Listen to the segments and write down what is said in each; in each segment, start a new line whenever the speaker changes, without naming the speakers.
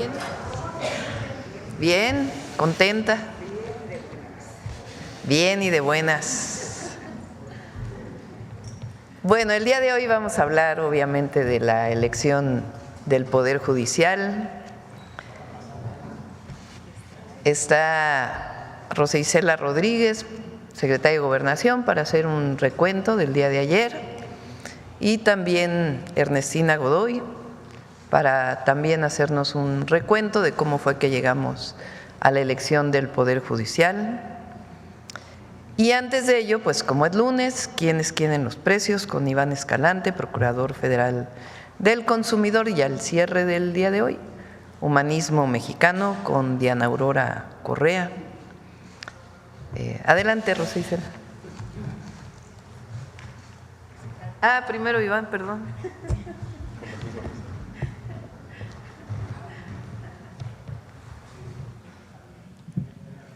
bien? Bien, contenta. Bien y de buenas. Bueno, el día de hoy vamos a hablar obviamente de la elección del Poder Judicial. Está Rosa Isela Rodríguez, secretaria de Gobernación, para hacer un recuento del día de ayer, y también Ernestina Godoy, para también hacernos un recuento de cómo fue que llegamos a la elección del Poder Judicial. Y antes de ello, pues como es lunes, ¿quiénes quieren los precios? Con Iván Escalante, Procurador Federal del Consumidor, y al cierre del día de hoy, Humanismo Mexicano, con Diana Aurora Correa. Adelante, Rosa Isela. Primero Iván, perdón.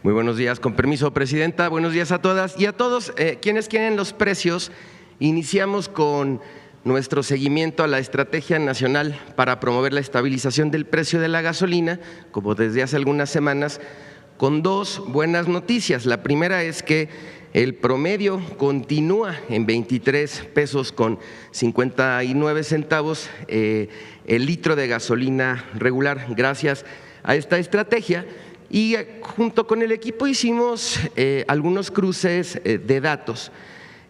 Muy buenos días, con permiso, Presidenta. Buenos días a todas y a todos. Quienes quieren los precios, iniciamos con nuestro seguimiento a la Estrategia Nacional para promover la estabilización del precio de la gasolina, como desde hace algunas semanas, con dos buenas noticias. La primera es que el promedio continúa en 23 pesos con 59 centavos el litro de gasolina regular, gracias a esta estrategia. Y junto con el equipo hicimos algunos cruces de datos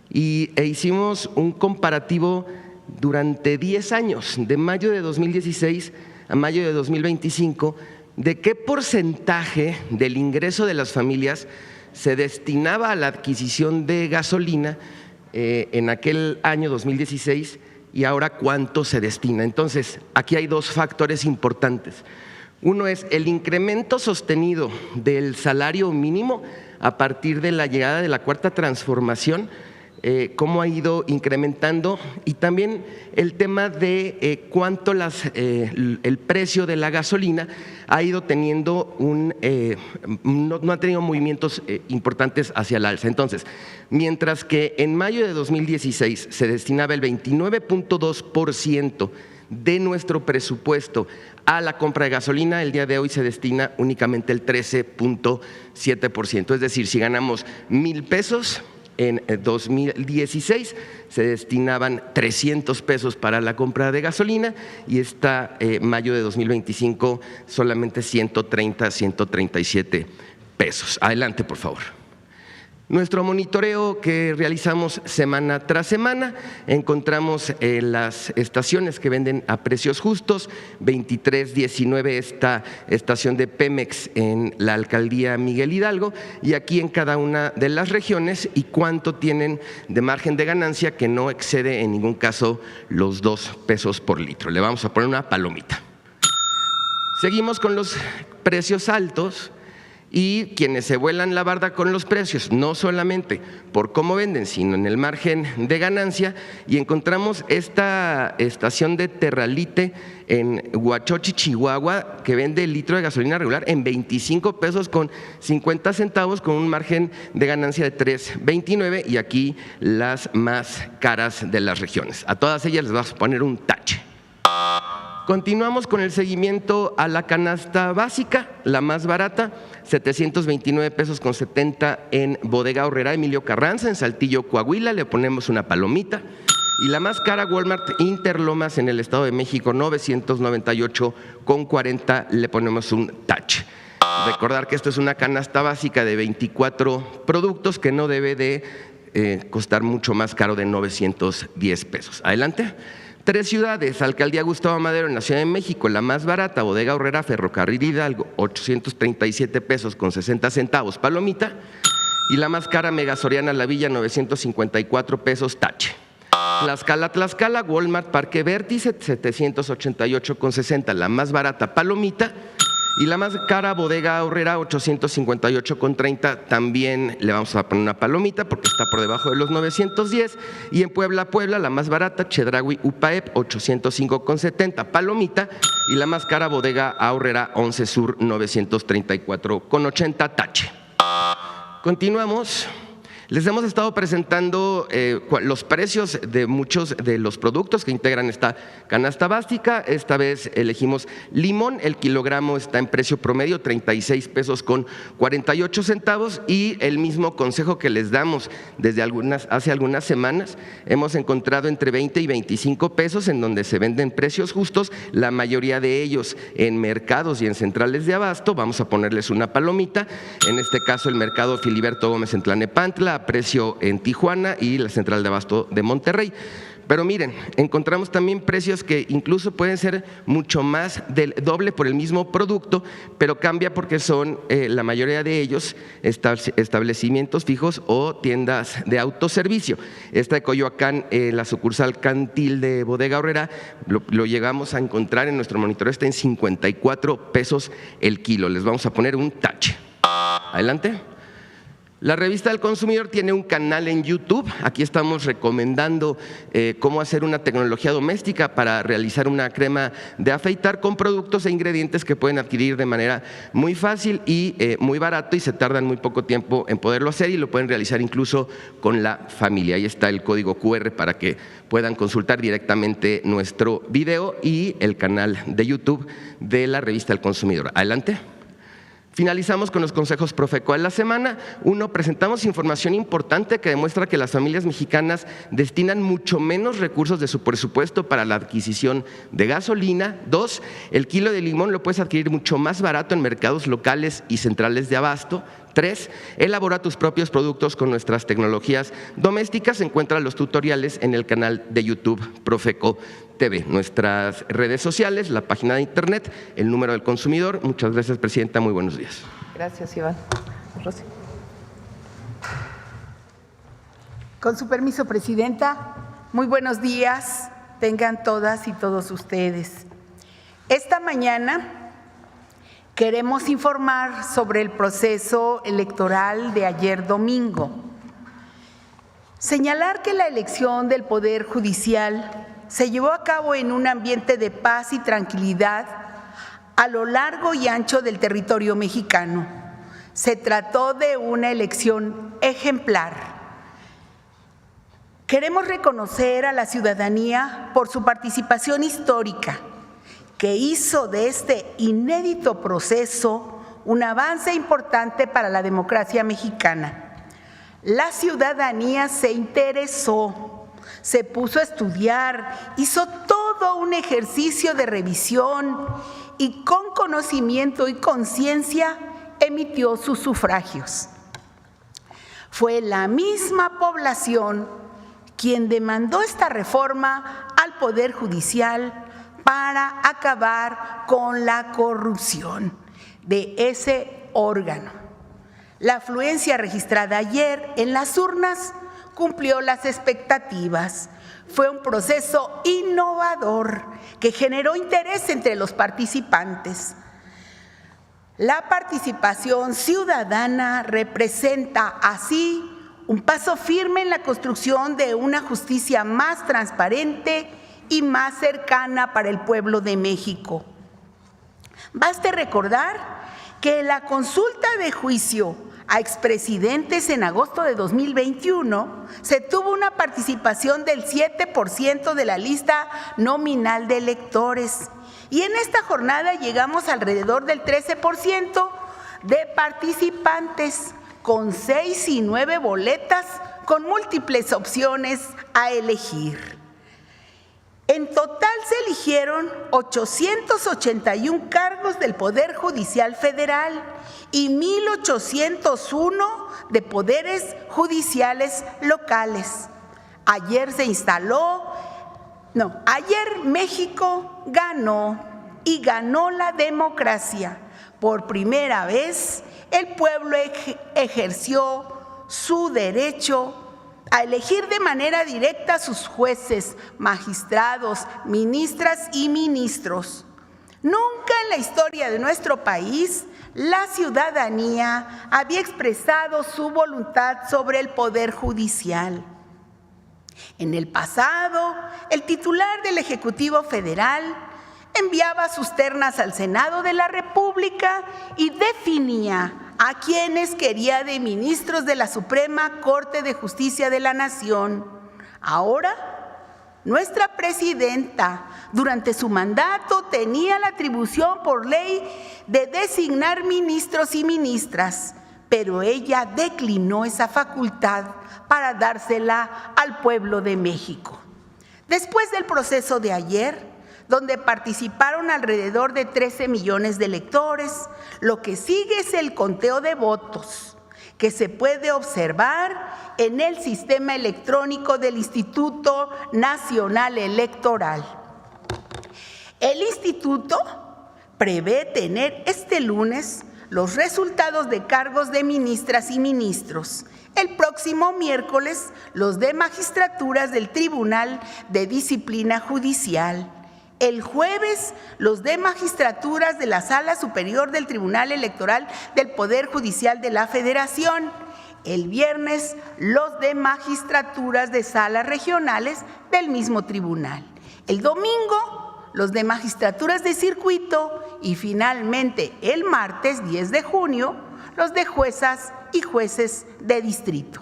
e hicimos un comparativo durante 10 años, de mayo de 2016 a mayo de 2025, de qué porcentaje del ingreso de las familias se destinaba a la adquisición de gasolina en aquel año 2016 y ahora cuánto se destina. Entonces, aquí hay dos factores importantes. Uno es el incremento sostenido del salario mínimo a partir de la llegada de la Cuarta Transformación, cómo ha ido incrementando, y también el tema de cuánto el precio de la gasolina ha ido teniendo no ha tenido movimientos importantes hacia el alza. Entonces, mientras que en mayo de 2016 se destinaba el 29.2% de nuestro presupuesto a la compra de gasolina, el día de hoy se destina únicamente el 13.7%. Es decir, si ganamos 1,000 pesos, en 2016 se destinaban 300 pesos para la compra de gasolina y mayo de 2025 solamente 130, 137 pesos. Adelante, por favor. Nuestro monitoreo que realizamos semana tras semana, encontramos las estaciones que venden a precios justos, 2319 esta estación de Pemex en la alcaldía Miguel Hidalgo, y aquí en cada una de las regiones y cuánto tienen de margen de ganancia, que no excede en ningún caso los 2 pesos por litro. Le vamos a poner una palomita. Seguimos con los precios altos. Y quienes se vuelan la barda con los precios, no solamente por cómo venden, sino en el margen de ganancia, y encontramos esta estación de Terralite en Huachochi, Chihuahua, que vende el litro de gasolina regular en 25 pesos con 50 centavos, con un margen de ganancia de 3.29, y aquí las más caras de las regiones. A todas ellas les vamos a poner un tache. Continuamos con el seguimiento a la canasta básica, la más barata, 729 pesos con 70 en Bodega Aurrerá Emilio Carranza, en Saltillo, Coahuila, le ponemos una palomita. Y la más cara, Walmart Interlomas en el Estado de México, 998 con 40, le ponemos un touch. Recordar que esto es una canasta básica de 24 productos que no debe de costar mucho más caro de 910 pesos. Adelante. 3 ciudades, Alcaldía Gustavo Madero en la Ciudad de México, la más barata, Bodega Aurrerá, Ferrocarril Hidalgo, 837 pesos con 60 centavos, palomita. Y la más cara, Mega Soriana La Villa, 954 pesos, tache. Tlaxcala, Walmart Parque Vértice, 788 con 60, la más barata, palomita. Y la más cara, Bodega Aurrerá, 858 con 30, también le vamos a poner una palomita porque está por debajo de los 910. Y en Puebla, la más barata, Chedraui Upaep, 805 con 70, palomita. Y la más cara, Bodega Aurrerá 11 Sur, 934 con 80, tache. Continuamos Les hemos estado presentando los precios de muchos de los productos que integran esta canasta básica. Esta vez elegimos limón, el kilogramo está en precio promedio 36 pesos con 48 centavos y el mismo consejo que les damos desde hace algunas semanas. Hemos encontrado entre 20 y 25 pesos en donde se venden precios justos, la mayoría de ellos en mercados y en centrales de abasto. Vamos a ponerles una palomita, en este caso el mercado Filiberto Gómez en Tlalnepantla, a precio en Tijuana y la central de abasto de Monterrey. Pero miren, encontramos también precios que incluso pueden ser mucho más del doble por el mismo producto, pero cambia porque son la mayoría de ellos establecimientos fijos o tiendas de autoservicio. Esta de Coyoacán, la sucursal Cantil de Bodega Aurrera, lo llegamos a encontrar en nuestro monitoreo, está en 54 pesos el kilo. Les vamos a poner un tache. Adelante. La Revista del Consumidor tiene un canal en YouTube. Aquí estamos recomendando cómo hacer una tecnología doméstica para realizar una crema de afeitar con productos e ingredientes que pueden adquirir de manera muy fácil y muy barato, y se tardan muy poco tiempo en poderlo hacer y lo pueden realizar incluso con la familia. Ahí está el código QR para que puedan consultar directamente nuestro video y el canal de YouTube de la Revista del Consumidor. Adelante. Finalizamos con los consejos Profeco de la semana. 1, presentamos información importante que demuestra que las familias mexicanas destinan mucho menos recursos de su presupuesto para la adquisición de gasolina. 2, el kilo de limón lo puedes adquirir mucho más barato en mercados locales y centrales de abasto. 3, elabora tus propios productos con nuestras tecnologías domésticas. Encuentra los tutoriales en el canal de YouTube Profeco TV, nuestras redes sociales, la página de internet, el número del consumidor. Muchas gracias, presidenta. Muy buenos días.
Gracias, Iván. Rosy.
Con su permiso, presidenta, muy buenos días tengan todas y todos ustedes. Esta mañana queremos informar sobre el proceso electoral de ayer domingo. Señalar que la elección del Poder Judicial se llevó a cabo en un ambiente de paz y tranquilidad a lo largo y ancho del territorio mexicano. Se trató de una elección ejemplar. Queremos reconocer a la ciudadanía por su participación histórica, que hizo de este inédito proceso un avance importante para la democracia mexicana. La ciudadanía se interesó, se puso a estudiar, hizo todo un ejercicio de revisión y con conocimiento y conciencia emitió sus sufragios. Fue la misma población quien demandó esta reforma al Poder Judicial para acabar con la corrupción de ese órgano. La afluencia registrada ayer en las urnas cumplió las expectativas. Fue un proceso innovador que generó interés entre los participantes. La participación ciudadana representa así un paso firme en la construcción de una justicia más transparente y más cercana para el pueblo de México. Baste recordar que la consulta de juicio a expresidentes en agosto de 2021 se tuvo una participación del 7% de la lista nominal de electores, y en esta jornada llegamos alrededor del 13% de participantes, con 6 y 9 boletas con múltiples opciones a elegir. En total se eligieron 881 cargos del Poder Judicial Federal y 1,801 de poderes judiciales locales. Ayer México ganó, y ganó la democracia. Por primera vez, el pueblo ejerció su derecho a elegir de manera directa a sus jueces, magistrados, ministras y ministros. Nunca en la historia de nuestro país la ciudadanía había expresado su voluntad sobre el Poder Judicial. En el pasado, el titular del Ejecutivo Federal enviaba sus ternas al Senado de la República y definía a quienes quería de ministros de la Suprema Corte de Justicia de la Nación. Ahora, nuestra presidenta, durante su mandato, tenía la atribución por ley de designar ministros y ministras, pero ella declinó esa facultad para dársela al pueblo de México. Después del proceso de ayer, donde participaron alrededor de 13 millones de electores, lo que sigue es el conteo de votos, que se puede observar en el sistema electrónico del Instituto Nacional Electoral. El instituto prevé tener este lunes los resultados de cargos de ministras y ministros. El próximo miércoles, los de magistraturas del Tribunal de Disciplina Judicial. El jueves, los de magistraturas de la Sala Superior del Tribunal Electoral del Poder Judicial de la Federación. El viernes, los de magistraturas de salas regionales del mismo tribunal. El domingo, los de magistraturas de circuito y finalmente el martes 10 de junio, los de juezas y jueces de distrito.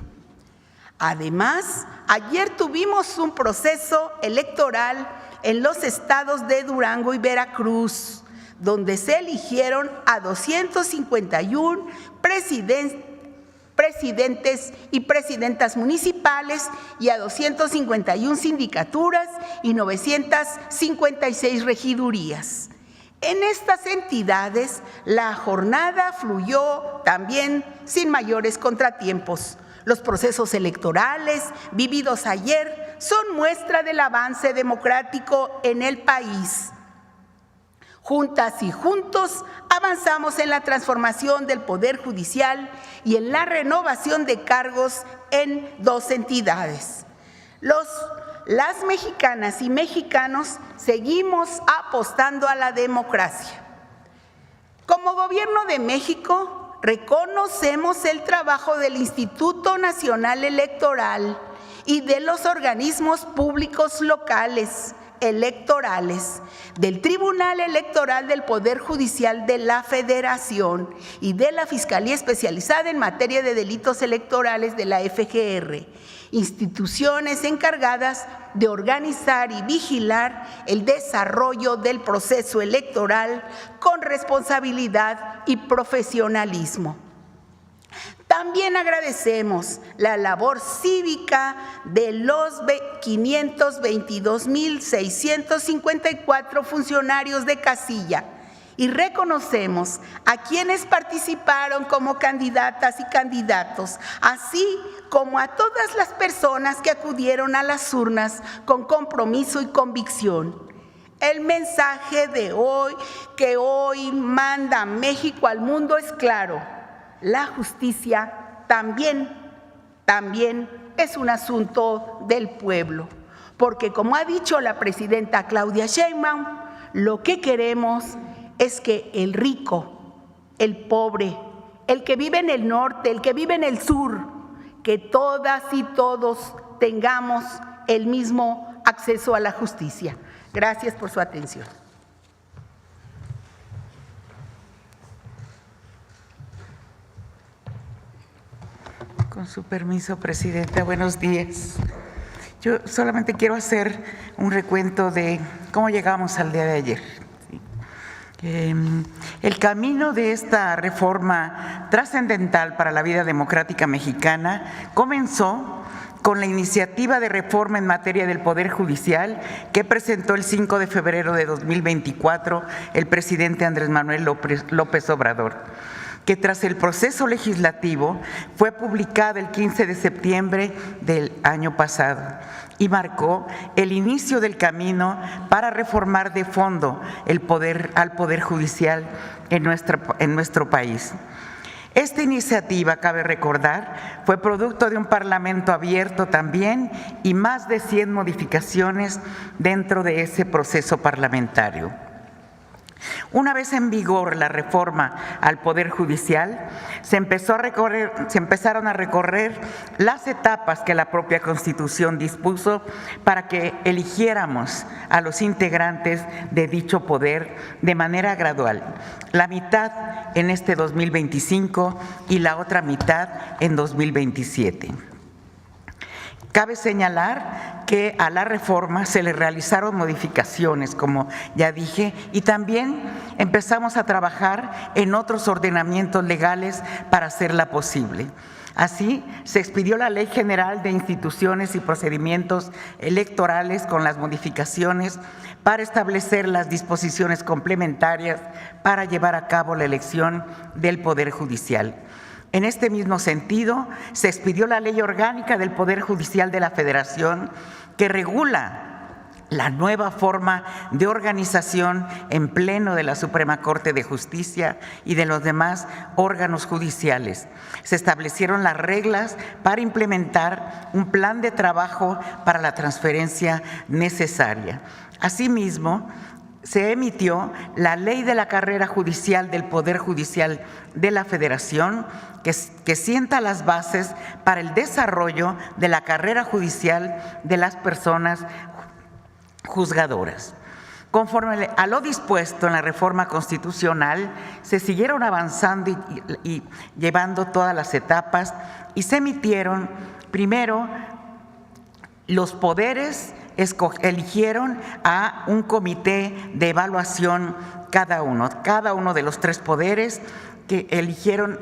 Además, ayer tuvimos un proceso electoral en los estados de Durango y Veracruz, donde se eligieron a 251 presidentes y presidentas municipales y a 251 sindicaturas y 956 regidurías. En estas entidades, la jornada fluyó también sin mayores contratiempos. Los procesos electorales vividos ayer son muestra del avance democrático en el país. Juntas y juntos avanzamos en la transformación del Poder Judicial y en la renovación de cargos en 2 entidades. Las mexicanas y mexicanos seguimos apostando a la democracia. Como Gobierno de México, reconocemos el trabajo del Instituto Nacional Electoral y de los organismos públicos locales electorales, del Tribunal Electoral del Poder Judicial de la Federación y de la Fiscalía Especializada en Materia de Delitos Electorales de la FGR, instituciones encargadas de organizar y vigilar el desarrollo del proceso electoral con responsabilidad y profesionalismo. También agradecemos la labor cívica de los 522,654 funcionarios de casilla y reconocemos a quienes participaron como candidatas y candidatos, así como a todas las personas que acudieron a las urnas con compromiso y convicción. El mensaje de hoy, que hoy manda México al mundo, es claro: la justicia también es un asunto del pueblo, porque como ha dicho la presidenta Claudia Sheinbaum, lo que queremos es que el rico, el pobre, el que vive en el norte, el que vive en el sur, que todas y todos tengamos el mismo acceso a la justicia. Gracias por su atención.
Con su permiso, Presidenta, buenos días. Yo solamente quiero hacer un recuento de cómo llegamos al día de ayer. El camino de esta reforma trascendental para la vida democrática mexicana comenzó con la iniciativa de reforma en materia del Poder Judicial que presentó el 5 de febrero de 2024 el presidente Andrés Manuel López Obrador, que tras el proceso legislativo fue publicada el 15 de septiembre del año pasado y marcó el inicio del camino para reformar de fondo al Poder Judicial en nuestro país. Esta iniciativa, cabe recordar, fue producto de un parlamento abierto también y más de 100 modificaciones dentro de ese proceso parlamentario. Una vez en vigor la reforma al Poder Judicial, se empezaron a recorrer las etapas que la propia Constitución dispuso para que eligiéramos a los integrantes de dicho poder de manera gradual, la mitad en este 2025 y la otra mitad en 2027. Cabe señalar que a la reforma se le realizaron modificaciones, como ya dije, y también empezamos a trabajar en otros ordenamientos legales para hacerla posible. Así, se expidió la Ley General de Instituciones y Procedimientos Electorales con las modificaciones para establecer las disposiciones complementarias para llevar a cabo la elección del Poder Judicial. En este mismo sentido, se expidió la Ley Orgánica del Poder Judicial de la Federación, que regula la nueva forma de organización en pleno de la Suprema Corte de Justicia y de los demás órganos judiciales. Se establecieron las reglas para implementar un plan de trabajo para la transferencia necesaria. Asimismo, se emitió la Ley de la Carrera Judicial del Poder Judicial de la Federación, que sienta las bases para el desarrollo de la carrera judicial de las personas juzgadoras. Conforme a lo dispuesto en la reforma constitucional, se siguieron avanzando y llevando todas las etapas y se emitieron primero los poderes. Eligieron a un comité de evaluación cada uno de los tres poderes, que eligieron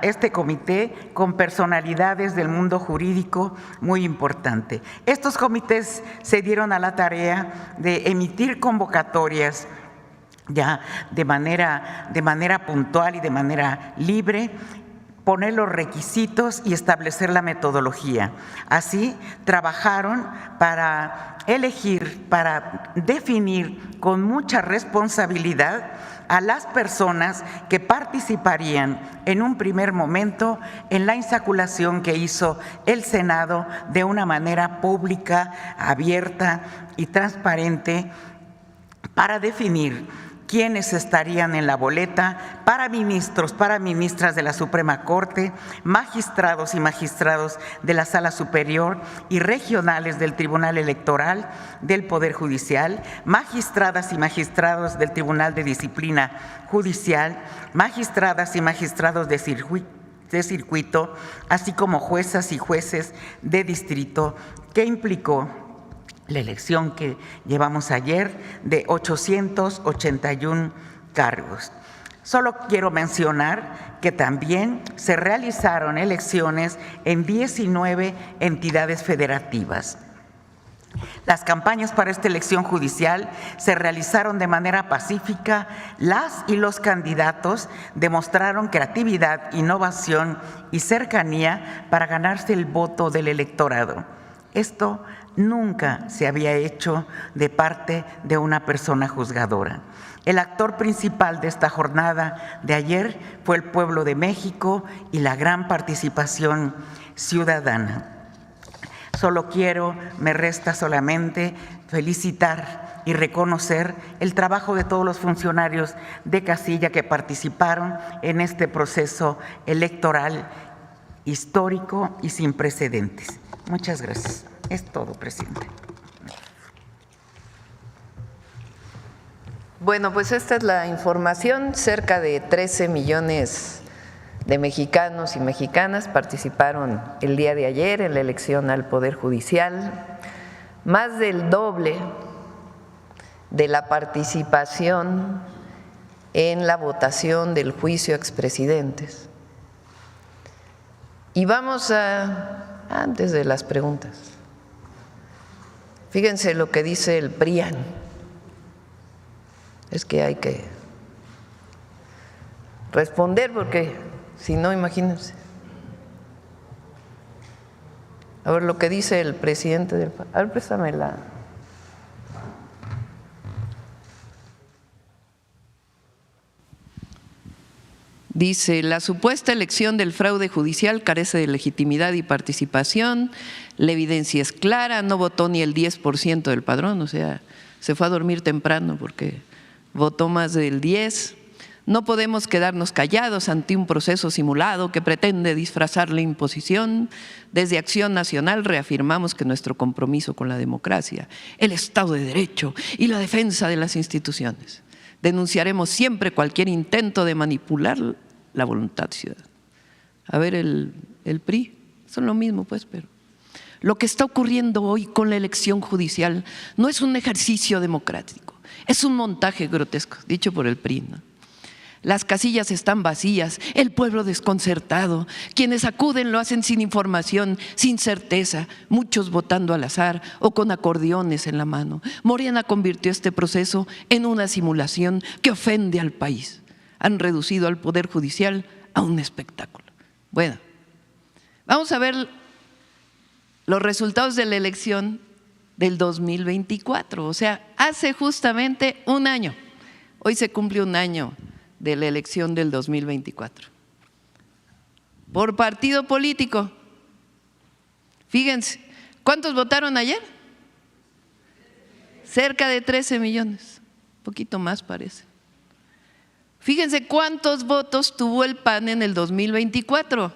este comité con personalidades del mundo jurídico muy importante. Estos comités se dieron a la tarea de emitir convocatorias ya de manera puntual y de manera libre, poner los requisitos y establecer la metodología. Así trabajaron para elegir, para definir con mucha responsabilidad a las personas que participarían en un primer momento en la insaculación que hizo el Senado de una manera pública, abierta y transparente, para definir quiénes estarían en la boleta para ministros, para ministras de la Suprema Corte, magistrados y magistrados de la Sala Superior y regionales del Tribunal Electoral del Poder Judicial, magistradas y magistrados del Tribunal de Disciplina Judicial, magistradas y magistrados de circuito, así como juezas y jueces de distrito, que implicó la elección que llevamos ayer de 881 cargos. Solo quiero mencionar que también se realizaron elecciones en 19 entidades federativas. Las campañas para esta elección judicial se realizaron de manera pacífica. Las y los candidatos demostraron creatividad, innovación y cercanía para ganarse el voto del electorado. Esto nunca se había hecho de parte de una persona juzgadora. El actor principal de esta jornada de ayer fue el pueblo de México y la gran participación ciudadana. Me resta solamente felicitar y reconocer el trabajo de todos los funcionarios de casilla que participaron en este proceso electoral histórico y sin precedentes. Muchas gracias. Es todo, presidente.
Bueno, pues esta es la información. Cerca de 13 millones de mexicanos y mexicanas participaron el día de ayer en la elección al Poder Judicial. Más del doble de la participación en la votación del juicio a expresidentes. Y vamos antes de las preguntas, fíjense lo que dice el PRIAN. Es que hay que responder porque si no, imagínense. A ver lo que dice el presidente del PAN. A ver, préstamela. Dice, la supuesta elección del fraude judicial carece de legitimidad y participación, la evidencia es clara, no votó ni el 10% del padrón, o sea, se fue a dormir temprano porque
votó más del 10%. No podemos quedarnos callados ante un proceso simulado que pretende disfrazar la imposición. Desde Acción Nacional reafirmamos que nuestro compromiso con la democracia, el Estado de Derecho y la defensa de las instituciones. Denunciaremos siempre cualquier intento de manipular la voluntad ciudadana. A ver, el PRI, son lo mismo pues, pero lo que está ocurriendo hoy con la elección judicial no es un ejercicio democrático, es un montaje grotesco, dicho por el PRI, ¿no? Las casillas están vacías, el pueblo desconcertado, quienes acuden lo hacen sin información, sin certeza, muchos votando al azar o con acordeones en la mano. Morena convirtió este proceso en una simulación que ofende al país. Han reducido al Poder Judicial a un espectáculo. Bueno, vamos a ver los resultados de la elección del 2024, o sea, hace justamente un año. Hoy se cumple un año de la elección del 2024. Por partido político, fíjense, ¿cuántos votaron ayer? Cerca de 13 millones, un poquito más parece. Fíjense cuántos votos tuvo el PAN en el 2024.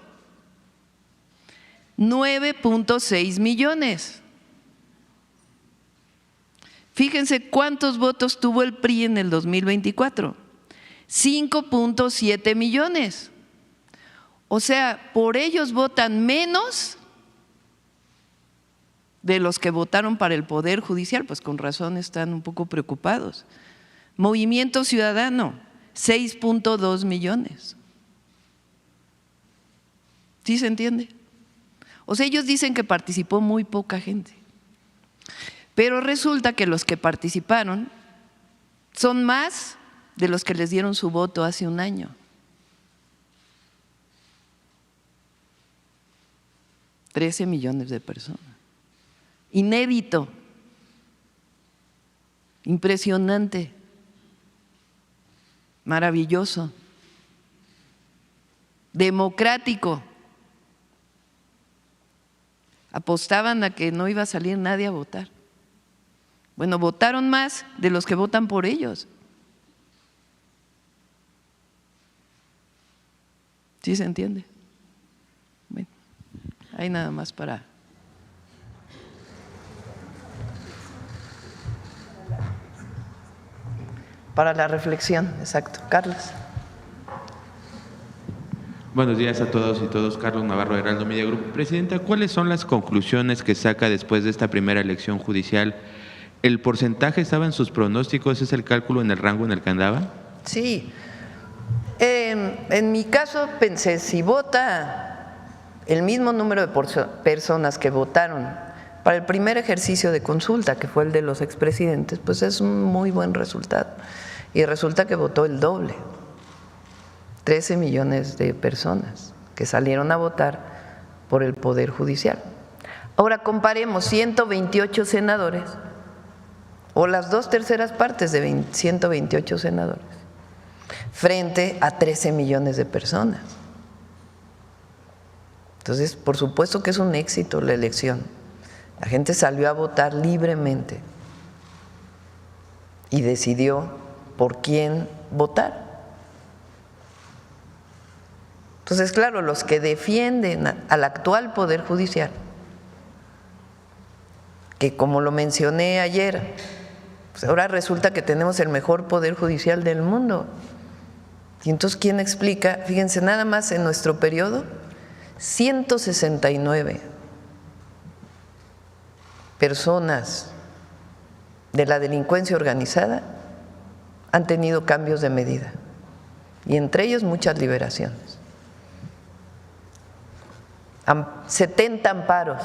9.6 millones. Fíjense cuántos votos tuvo el PRI en el 2024. 5.7 millones. O sea, por ellos votan menos de los que votaron para el Poder Judicial, pues con razón están un poco preocupados. Movimiento Ciudadano, 6.2 millones. ¿Sí se entiende? O sea, ellos dicen que participó muy poca gente, pero resulta que los que participaron son más de los que les dieron su voto hace un año. 13 millones de personas. Inédito, impresionante, maravilloso, democrático. Apostaban a que no iba a salir nadie a votar. Bueno, votaron más de los que votan por ellos. ¿Sí se entiende? Bueno, hay nada más para…
Para la reflexión, exacto. Carlos.
Buenos días a todos y todos. Carlos Navarro, Heraldo Media Group. Presidenta, ¿cuáles son las conclusiones que saca después de esta primera elección judicial? ¿El porcentaje estaba en sus pronósticos? ¿Es el cálculo en el rango en el que andaba?
Sí. En mi caso pensé, si vota el mismo número de personas que votaron para el primer ejercicio de consulta, que fue el de los expresidentes, pues es un muy buen resultado. Y resulta que votó el doble, 13 millones de personas que salieron a votar por el Poder Judicial. Ahora comparemos 128 senadores o las 2/3 partes de 128 senadores frente a 13 millones de personas. Entonces, por supuesto que es un éxito la elección. La gente salió a votar libremente y decidió por quién votar. Entonces, claro, los que defienden al actual Poder Judicial, que como lo mencioné ayer, pues ahora resulta que tenemos el mejor Poder Judicial del mundo. Y entonces, ¿quién explica? Fíjense, nada más en nuestro periodo, 169 personas de la delincuencia organizada han tenido cambios de medida, y entre ellos muchas liberaciones. 70 amparos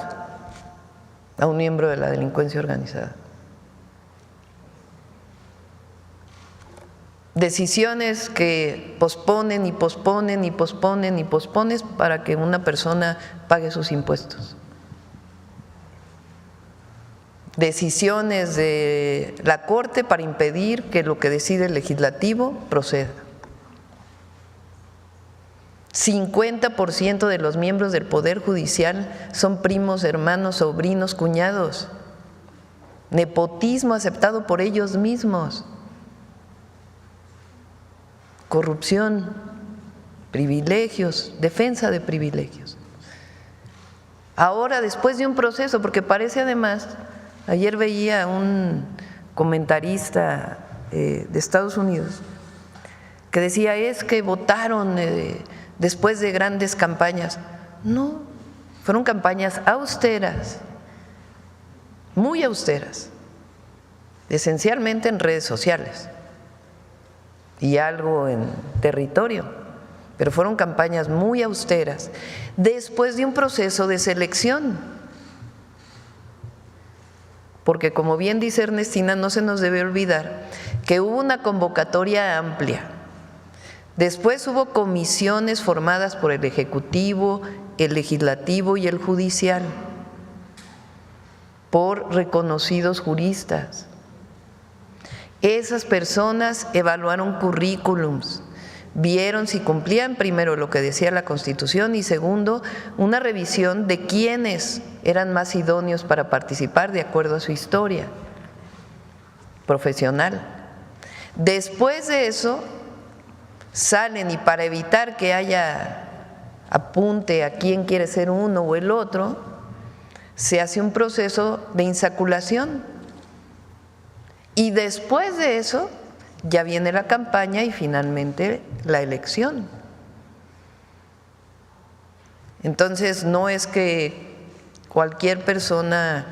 a un miembro de la delincuencia organizada. Decisiones que posponen y posponen y posponen y posponen para que una persona pague sus impuestos. Decisiones de la Corte para impedir que lo que decide el legislativo proceda. 50% de los miembros del Poder Judicial son primos, hermanos, sobrinos, cuñados. Nepotismo aceptado por ellos mismos. corrupción, privilegios, defensa de privilegios. Ahora, después de un proceso, porque parece además, ayer veía un comentarista de Estados Unidos que decía, es que votaron después de grandes campañas. No, fueron campañas austeras, muy austeras, esencialmente en redes sociales y algo en territorio, pero fueron campañas muy austeras después de un proceso de selección. Porque como bien dice Ernestina, no se nos debe olvidar que hubo una convocatoria amplia. Después hubo comisiones formadas por el Ejecutivo, el Legislativo y el Judicial, por reconocidos juristas. Esas personas evaluaron currículums, vieron si cumplían primero lo que decía la Constitución y segundo, una revisión de quiénes eran más idóneos para participar de acuerdo a su historia profesional. Después de eso, salen y para evitar que haya apunte a quién quiere ser uno o el otro, se hace un proceso de insaculación. Y después de eso, ya viene la campaña y finalmente la elección. Entonces, no es que cualquier persona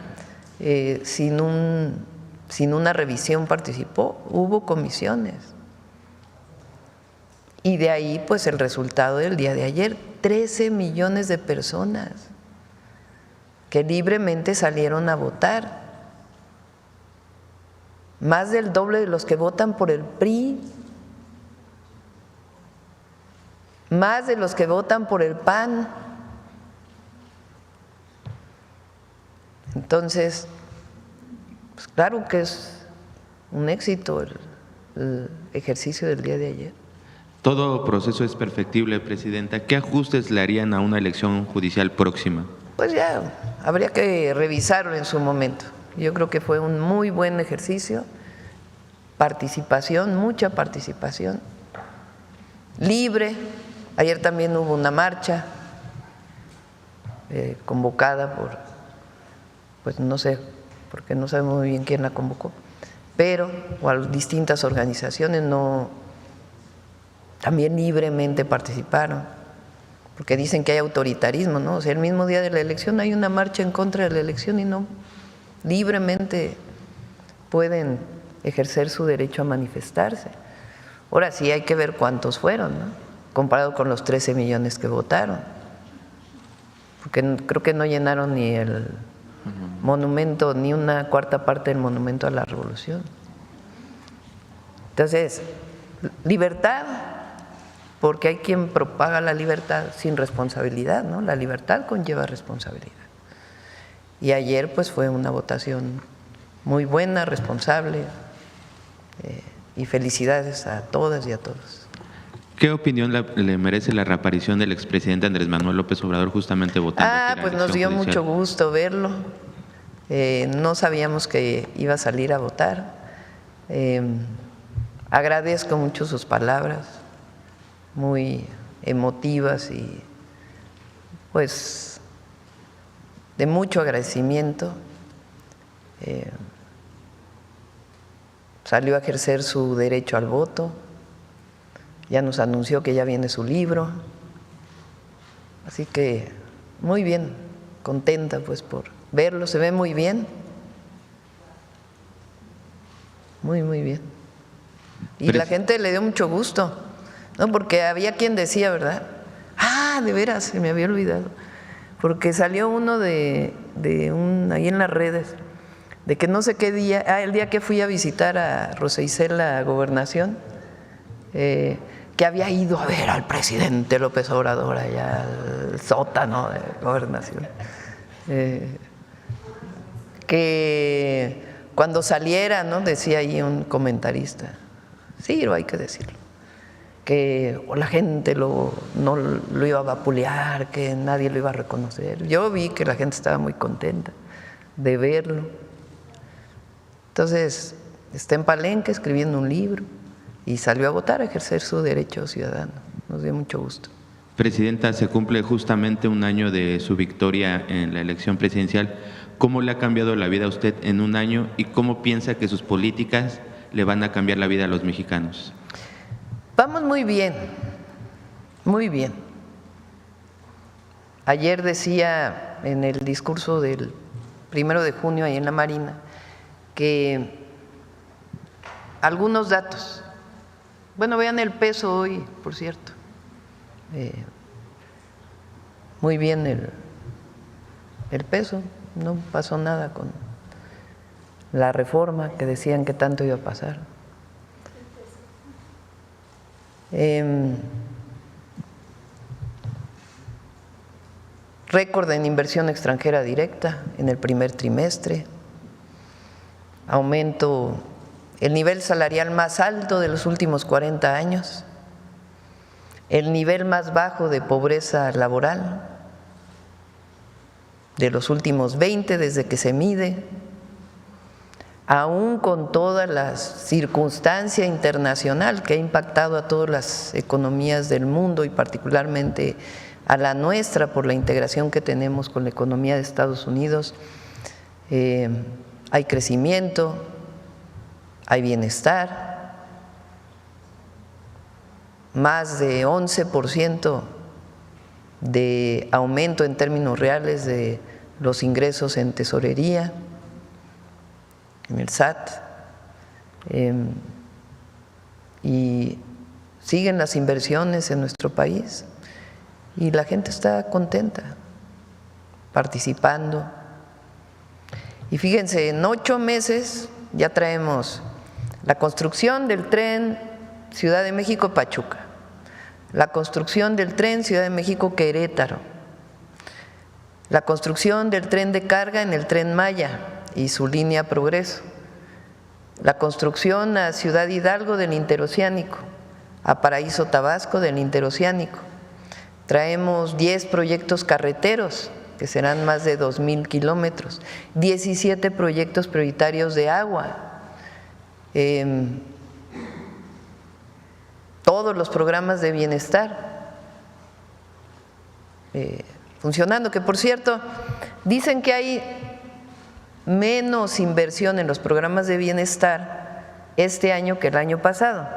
sin una revisión participó, hubo comisiones. Y de ahí, pues, el resultado del día de ayer, 13 millones de personas que libremente salieron a votar. Más del doble de los que votan por el PRI, más de los que votan por el PAN. Entonces, pues claro que es un éxito el ejercicio del día de ayer.
Todo proceso es perfectible, Presidenta. ¿Qué ajustes le harían a una elección judicial próxima?
Pues ya, habría que revisarlo en su momento. Yo creo que fue un muy buen ejercicio, participación, mucha participación, libre. Ayer también hubo una marcha convocada por, pues no sé, porque no sabemos muy bien quién la convocó, pero distintas organizaciones también libremente participaron, porque dicen que hay autoritarismo, ¿no? O sea, el mismo día de la elección hay una marcha en contra de la elección y no libremente pueden ejercer su derecho a manifestarse. Ahora sí hay que ver cuántos fueron, ¿no? Comparado con los 13 millones que votaron, porque creo que no llenaron ni el monumento, ni una cuarta parte del monumento a la Revolución. Entonces, libertad, porque hay quien propaga la libertad sin responsabilidad, ¿no? La libertad conlleva responsabilidad. Y ayer pues fue una votación muy buena, responsable, y felicidades a todas y a todos.
¿Qué opinión le merece la reaparición del expresidente Andrés Manuel López Obrador justamente votando?
Pues nos dio mucho gusto verlo. No sabíamos que iba a salir a votar. Agradezco mucho sus palabras, muy emotivas y pues de mucho agradecimiento. Salió a ejercer su derecho al voto, ya nos anunció que ya viene su libro, así que muy bien, contenta pues por verlo, se ve muy bien, muy bien. Y la gente le dio mucho gusto, ¿no? Porque había quien decía, ¿verdad? De veras, se me había olvidado, porque salió uno ahí en las redes, de que no sé qué día, el día que fui a visitar a Rosa Isela a Gobernación, que había ido a ver al presidente López Obrador allá al sótano de Gobernación, que cuando saliera, ¿no? Decía ahí un comentarista, sí, hay que decirlo, que la gente no lo iba a vapulear, que nadie lo iba a reconocer. Yo vi que la gente estaba muy contenta de verlo. Entonces, está en Palenque escribiendo un libro, y salió a votar, a ejercer su derecho ciudadano. Nos dio mucho gusto.
Presidenta, se cumple justamente un año de su victoria en la elección presidencial. ¿Cómo le ha cambiado la vida a usted en un año y cómo piensa que sus políticas le van a cambiar la vida a los mexicanos?
Vamos muy bien, muy bien. Ayer decía en el discurso del 1 de junio ahí en la Marina que algunos datos, bueno, vean el peso hoy, por cierto, muy bien el peso, no pasó nada con la reforma que decían que tanto iba a pasar. Récord en inversión extranjera directa en el primer trimestre, aumento, el nivel salarial más alto de los últimos 40 años, el nivel más bajo de pobreza laboral de los últimos 20 desde que se mide, aún con toda la circunstancia internacional que ha impactado a todas las economías del mundo y particularmente a la nuestra por la integración que tenemos con la economía de Estados Unidos. Hay crecimiento, hay bienestar, más de 11% de aumento en términos reales de los ingresos en tesorería, en el SAT, y siguen las inversiones en nuestro país y la gente está contenta, participando. Y fíjense, en 8 meses ya traemos la construcción del tren Ciudad de México-Pachuca, la construcción del tren Ciudad de México-Querétaro, la construcción del tren de carga en el Tren Maya y su línea Progreso, la construcción a Ciudad Hidalgo del Interoceánico, a Paraíso Tabasco del Interoceánico. Traemos 10 proyectos carreteros, que serán más de 2,000 kilómetros, 17 proyectos prioritarios de agua, todos los programas de bienestar funcionando, que por cierto, dicen que hay menos inversión en los programas de bienestar este año que el año pasado.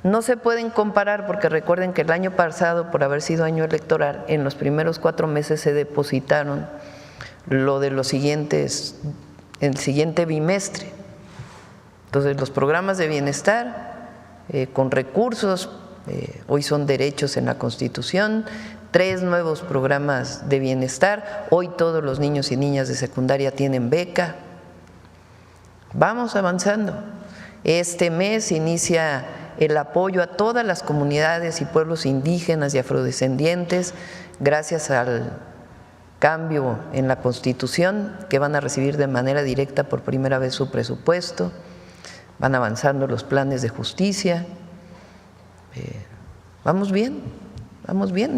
No se pueden comparar porque recuerden que el año pasado, por haber sido año electoral, en los primeros 4 meses se depositaron lo de los siguientes, el siguiente bimestre. Entonces, los programas de bienestar con recursos, hoy son derechos en la Constitución, 3 nuevos programas de bienestar, hoy todos los niños y niñas de secundaria tienen beca. Vamos avanzando. Este mes inicia el apoyo a todas las comunidades y pueblos indígenas y afrodescendientes gracias al cambio en la Constitución, que van a recibir de manera directa por primera vez su presupuesto. Van avanzando los planes de justicia. Vamos bien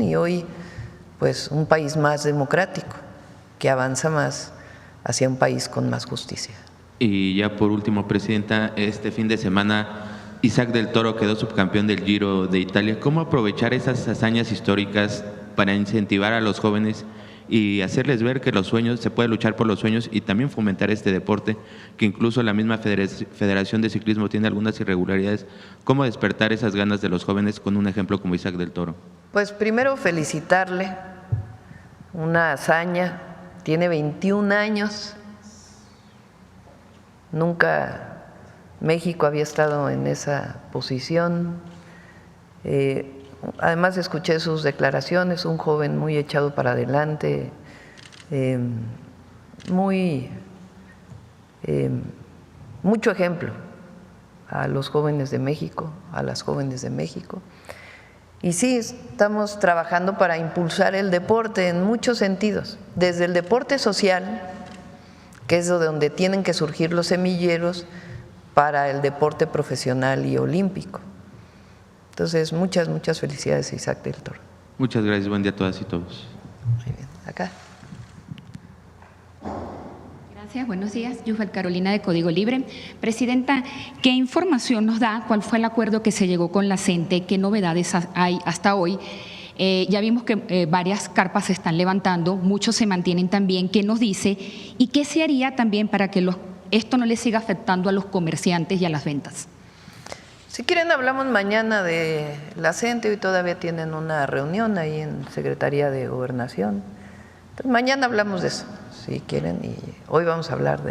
y hoy pues un país más democrático que avanza más hacia un país con más justicia.
Y ya por último, Presidenta, este fin de semana Isaac del Toro quedó subcampeón del Giro de Italia. ¿Cómo aprovechar esas hazañas históricas para incentivar a los jóvenes y hacerles ver que los sueños, se puede luchar por los sueños y también fomentar este deporte, que incluso la misma Federación de Ciclismo tiene algunas irregularidades? ¿Cómo despertar esas ganas de los jóvenes con un ejemplo como Isaac del Toro?
Pues primero felicitarle, una hazaña, tiene 21 años, nunca México había estado en esa posición. Además escuché sus declaraciones, un joven muy echado para adelante, mucho ejemplo a los jóvenes de México, a las jóvenes de México. Y sí, estamos trabajando para impulsar el deporte en muchos sentidos, desde el deporte social, que es de donde tienen que surgir los semilleros, para el deporte profesional y olímpico. Entonces, muchas felicidades a Isaac del Toro.
Muchas gracias, buen día a todas y todos.
Muy bien, acá.
Gracias, buenos días. Yufel Carolina de Código Libre. Presidenta, ¿qué información nos da? ¿Cuál fue el acuerdo que se llegó con la CENTE? ¿Qué novedades hay hasta hoy? Ya vimos que varias carpas se están levantando, muchos se mantienen también. ¿Qué nos dice? ¿Y qué se haría también para que esto no le siga afectando a los comerciantes y a las ventas?
Si quieren, hablamos mañana de la CENTE. Hoy todavía tienen una reunión ahí en Secretaría de Gobernación. Entonces, mañana hablamos de eso, si quieren. Y hoy vamos a hablar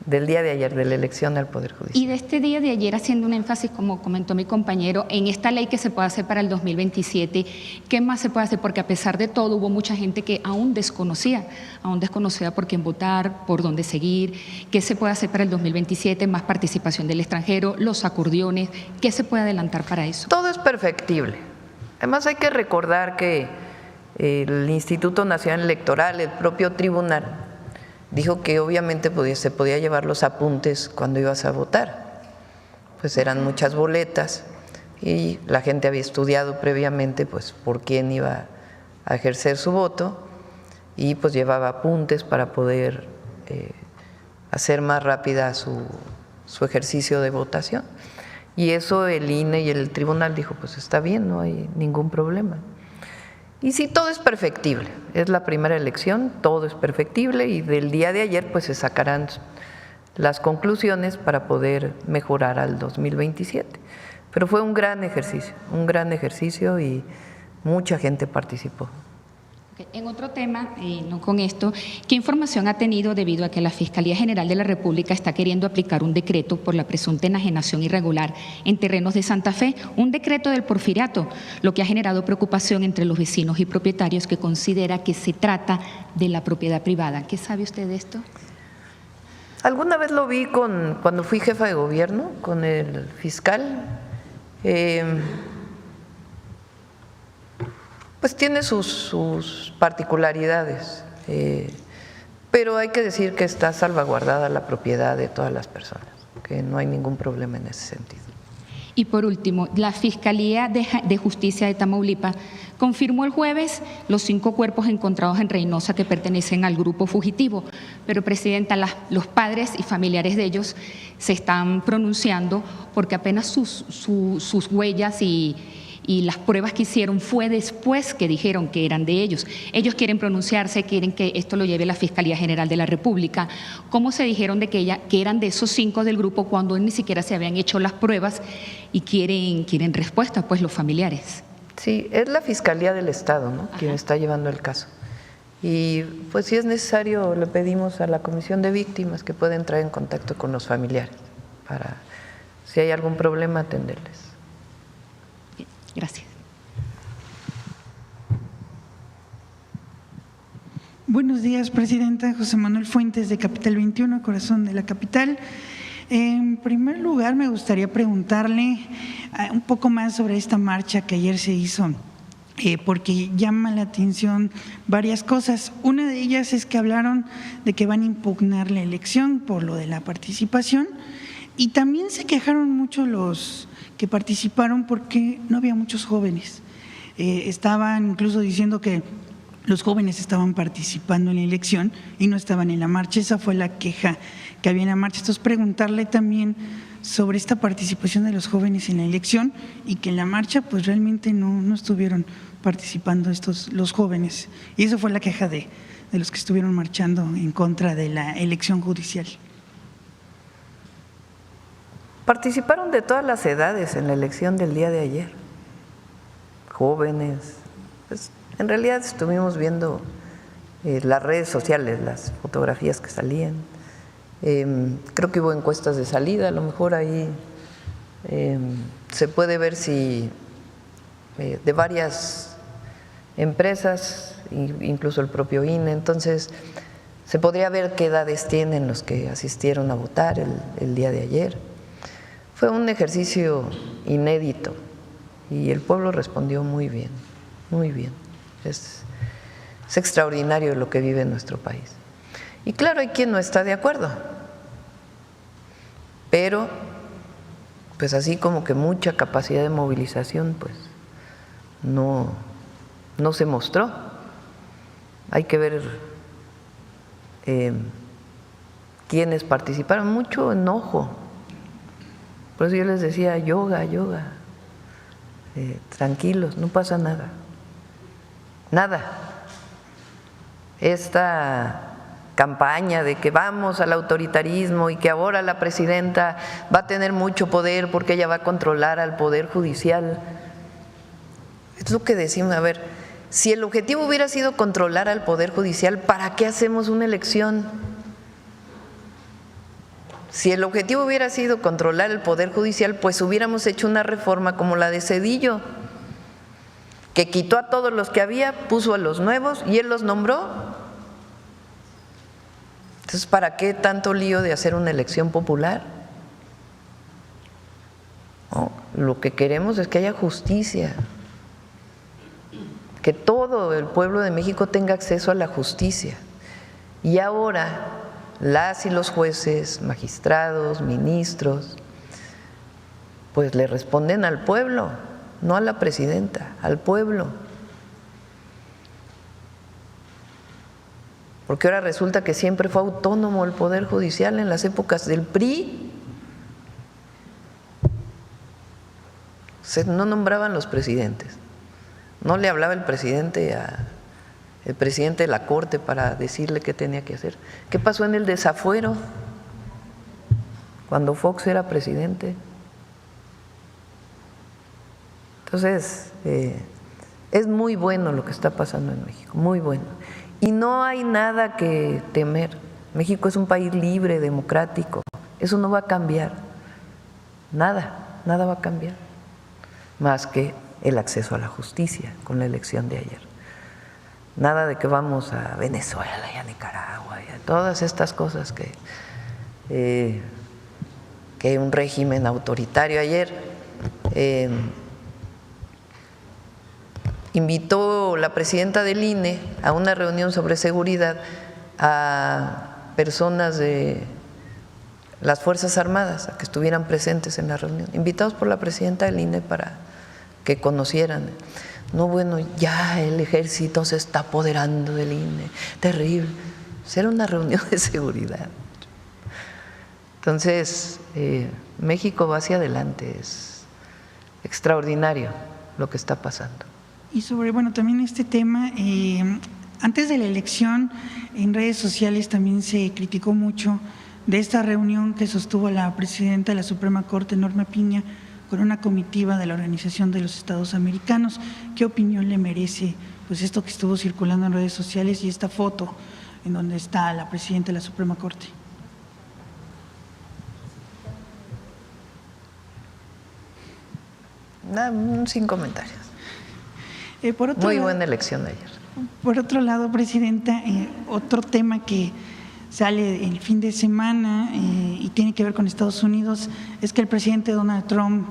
del día de ayer, de la elección al Poder Judicial.
Y de este día de ayer, haciendo un énfasis, como comentó mi compañero, en esta ley que se puede hacer para el 2027, ¿qué más se puede hacer? Porque a pesar de todo, hubo mucha gente que aún desconocía por quién votar, por dónde seguir. ¿Qué se puede hacer para el 2027? Más participación del extranjero, los acordeones. ¿Qué se puede adelantar para eso?
Todo es perfectible. Además, hay que recordar que el Instituto Nacional Electoral, el propio tribunal, dijo que obviamente se podía llevar los apuntes cuando ibas a votar. Pues eran muchas boletas y la gente había estudiado previamente pues por quién iba a ejercer su voto y pues llevaba apuntes para poder hacer más rápida su ejercicio de votación. Y eso el INE y el tribunal dijo, pues está bien, no hay ningún problema. Y sí, todo es perfectible, es la primera elección, todo es perfectible y del día de ayer pues se sacarán las conclusiones para poder mejorar al 2027. Pero fue un gran ejercicio y mucha gente participó.
En otro tema, no con esto, ¿qué información ha tenido debido a que la Fiscalía General de la República está queriendo aplicar un decreto por la presunta enajenación irregular en terrenos de Santa Fe, un decreto del porfiriato, lo que ha generado preocupación entre los vecinos y propietarios que considera que se trata de la propiedad privada? ¿Qué sabe usted de esto?
Alguna vez lo vi cuando fui jefa de gobierno con el fiscal. Pues tiene sus particularidades, pero hay que decir que está salvaguardada la propiedad de todas las personas, que no hay ningún problema en ese sentido.
Y por último, la Fiscalía de Justicia de Tamaulipas confirmó el jueves los 5 cuerpos encontrados en Reynosa que pertenecen al grupo fugitivo, pero Presidenta, los padres y familiares de ellos se están pronunciando porque apenas sus huellas y las pruebas que hicieron fue después que dijeron que eran de ellos. Ellos quieren pronunciarse, quieren que esto lo lleve la Fiscalía General de la República. ¿Cómo se dijeron que eran de esos 5 del grupo cuando ni siquiera se habían hecho las pruebas y quieren respuesta, pues, los familiares?
Sí, es la Fiscalía del Estado, ¿no?, quien está llevando el caso. Y pues si es necesario, le pedimos a la Comisión de Víctimas que pueda entrar en contacto con los familiares para, si hay algún problema, atenderles.
Gracias.
Buenos días, Presidenta. José Manuel Fuentes, de Capital 21, corazón de la capital. En primer lugar, me gustaría preguntarle un poco más sobre esta marcha que ayer se hizo, porque llama la atención varias cosas. Una de ellas es que hablaron de que van a impugnar la elección por lo de la participación y también se quejaron mucho los que participaron porque no había muchos jóvenes. Estaban incluso diciendo que los jóvenes estaban participando en la elección y no estaban en la marcha. Esa fue la queja que había en la marcha. Entonces, preguntarle también sobre esta participación de los jóvenes en la elección y que en la marcha pues realmente no estuvieron participando los jóvenes. Y esa fue la queja de los que estuvieron marchando en contra de la elección judicial.
Participaron de todas las edades en la elección del día de ayer, jóvenes. Pues, en realidad estuvimos viendo las redes sociales, las fotografías que salían. Creo que hubo encuestas de salida, a lo mejor ahí se puede ver si de varias empresas, incluso el propio INE, entonces se podría ver qué edades tienen los que asistieron a votar el día de ayer. Fue un ejercicio inédito y el pueblo respondió muy bien, muy bien. Es extraordinario lo que vive en nuestro país. Y claro, hay quien no está de acuerdo, pero pues así como que mucha capacidad de movilización pues no se mostró. Hay que ver quienes participaron, mucho enojo. Por eso yo les decía, yoga, tranquilos, no pasa nada, nada. Esta campaña de que vamos al autoritarismo y que ahora la presidenta va a tener mucho poder porque ella va a controlar al Poder Judicial. Es lo que decimos, a ver, si el objetivo hubiera sido controlar al Poder Judicial, ¿para qué hacemos una elección? Si el objetivo hubiera sido controlar el Poder Judicial, pues hubiéramos hecho una reforma como la de Zedillo, que quitó a todos los que había, puso a los nuevos y él los nombró. Entonces, ¿para qué tanto lío de hacer una elección popular? No, lo que queremos es que haya justicia, que todo el pueblo de México tenga acceso a la justicia. Y ahora las y los jueces, magistrados, ministros, pues le responden al pueblo, no a la presidenta, al pueblo. Porque ahora resulta que siempre fue autónomo el Poder Judicial en las épocas del PRI. No nombraban los presidentes, no le hablaba el presidente de la Corte para decirle qué tenía que hacer. ¿Qué pasó en el desafuero cuando Fox era presidente? Entonces, es muy bueno lo que está pasando en México, muy bueno. Y no hay nada que temer. México es un país libre, democrático. Eso no va a cambiar. Nada va a cambiar. Más que el acceso a la justicia con la elección de ayer. Nada de que vamos a Venezuela y a Nicaragua y a todas estas cosas que un régimen autoritario. Ayer invitó la presidenta del INE a una reunión sobre seguridad a personas de las Fuerzas Armadas a que estuvieran presentes en la reunión, invitados por la presidenta del INE para que conocieran. No, bueno, ya el ejército se está apoderando del INE, terrible. Era una reunión de seguridad. Entonces, México va hacia adelante, es extraordinario lo que está pasando.
Y sobre, también este tema, antes de la elección, en redes sociales también se criticó mucho de esta reunión que sostuvo la presidenta de la Suprema Corte, Norma Piña, con una comitiva de la Organización de los Estados Americanos. ¿Qué opinión le merece esto que estuvo circulando en redes sociales y esta foto en donde está la presidenta de la Suprema Corte?
Sin comentarios.
Muy
buena elección de ayer.
Por otro lado, presidenta, otro tema que sale el fin de semana y tiene que ver con Estados Unidos es que el presidente Donald Trump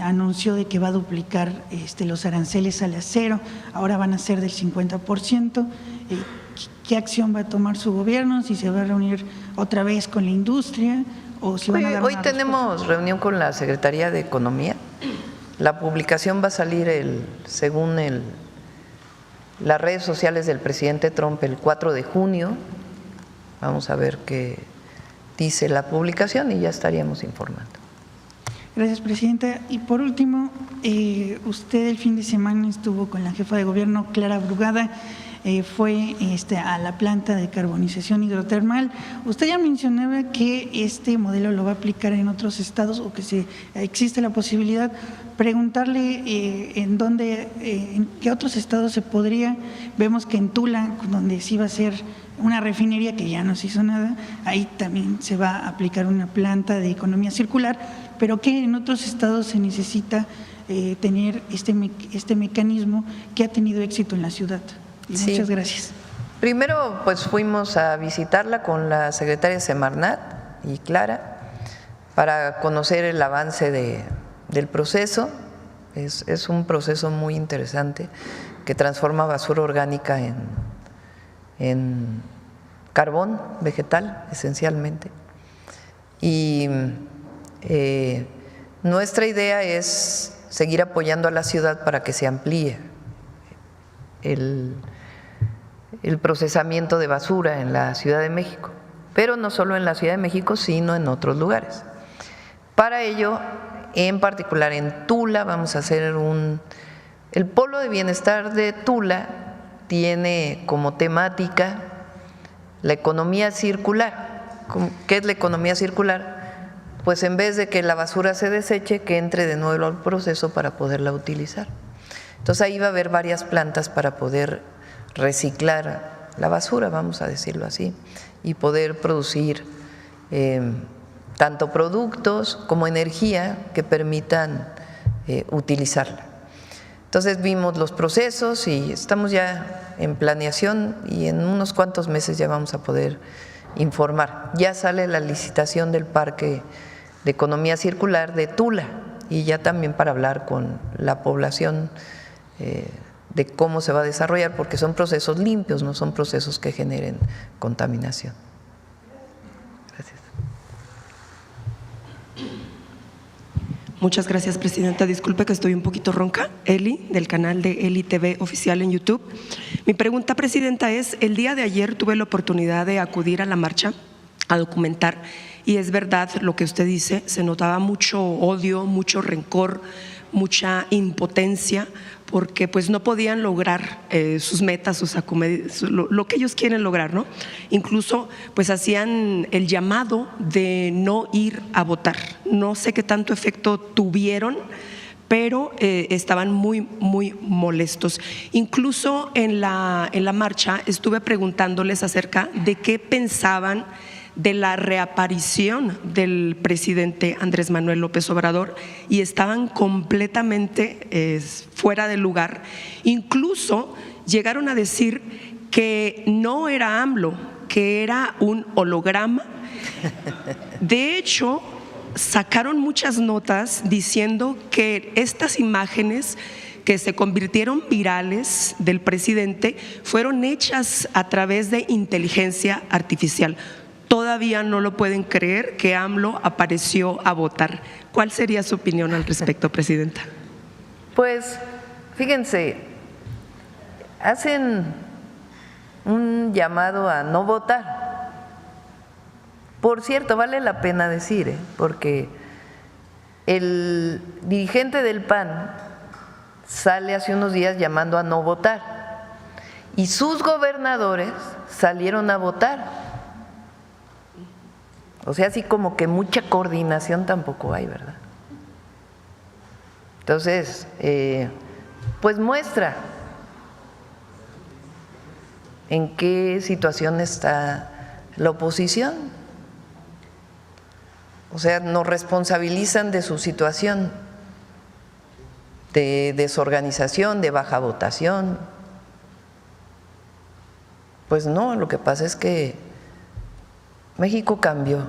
anunció de que va a duplicar los aranceles al acero, ahora van a ser del 50%. ¿Qué acción va a tomar su gobierno? ¿Si se va a reunir otra vez con la industria o si van a dar
Hoy
una
tenemos
respuesta?
reunión con la Secretaría de Economía. La publicación va a salir según las redes sociales del presidente Trump el 4 de junio. Vamos a ver qué dice la publicación y ya estaríamos informando.
Gracias, presidenta. Y por último, usted el fin de semana estuvo con la jefa de gobierno, Clara Brugada, fue a la planta de carbonización hidrotermal. Usted ya mencionaba que este modelo lo va a aplicar en otros estados o que existe la posibilidad. Preguntarle en qué otros estados se podría. Vemos que en Tula, donde se iba a hacer una refinería que ya no se hizo nada, ahí también se va a aplicar una planta de economía circular, pero que en otros estados se necesita tener este mecanismo que ha tenido éxito en la ciudad. Y
sí.
Muchas gracias.
Primero, fuimos a visitarla con la secretaria de Semarnat y Clara para conocer el avance del proceso. Es un proceso muy interesante que transforma basura orgánica en carbón vegetal, esencialmente. Y nuestra idea es seguir apoyando a la ciudad para que se amplíe el procesamiento de basura en la Ciudad de México. pero no solo en la Ciudad de México, sino en otros lugares. Para ello, en particular en Tula, vamos a hacer el Polo de Bienestar de Tula tiene como temática la economía circular. ¿Qué es la economía circular? Pues en vez de que la basura se deseche, que entre de nuevo al proceso para poderla utilizar. Entonces ahí va a haber varias plantas para poder reciclar la basura, vamos a decirlo así, y poder producir tanto productos como energía que permitan utilizarla. Entonces vimos los procesos y estamos ya en planeación y en unos cuantos meses ya vamos a poder informar. Ya sale la licitación del Parque de Economía Circular de Tula y ya también para hablar con la población de cómo se va a desarrollar, porque son procesos limpios, no son procesos que generen contaminación. Gracias.
Muchas gracias, presidenta. Disculpe que estoy un poquito ronca. Eli, del canal de Eli TV Oficial en YouTube. Mi pregunta, presidenta, es: el día de ayer tuve la oportunidad de acudir a la marcha a documentar, y es verdad lo que usted dice, se notaba mucho odio, mucho rencor, mucha impotencia, porque pues no podían lograr sus metas, lo que ellos quieren lograr, ¿no? Incluso pues hacían el llamado de no ir a votar. No sé qué tanto efecto tuvieron, pero estaban muy, muy molestos. Incluso en la marcha estuve preguntándoles acerca de qué pensaban de la reaparición del presidente Andrés Manuel López Obrador, y estaban completamente fuera de lugar. Incluso llegaron a decir que no era AMLO, que era un holograma. De hecho, sacaron muchas notas diciendo que estas imágenes que se convirtieron virales del presidente fueron hechas a través de inteligencia artificial. Todavía no lo pueden creer que AMLO apareció a votar. ¿Cuál sería su opinión al respecto, presidenta?
Pues fíjense, hacen un llamado a no votar. Por cierto, vale la pena decir, porque el dirigente del PAN sale hace unos días llamando a no votar y sus gobernadores salieron a votar. O sea, así como que mucha coordinación tampoco hay, ¿verdad? Entonces, pues muestra en qué situación está la oposición. O sea, nos responsabilizan de su situación de desorganización, de baja votación. Pues no, lo que pasa es que México cambió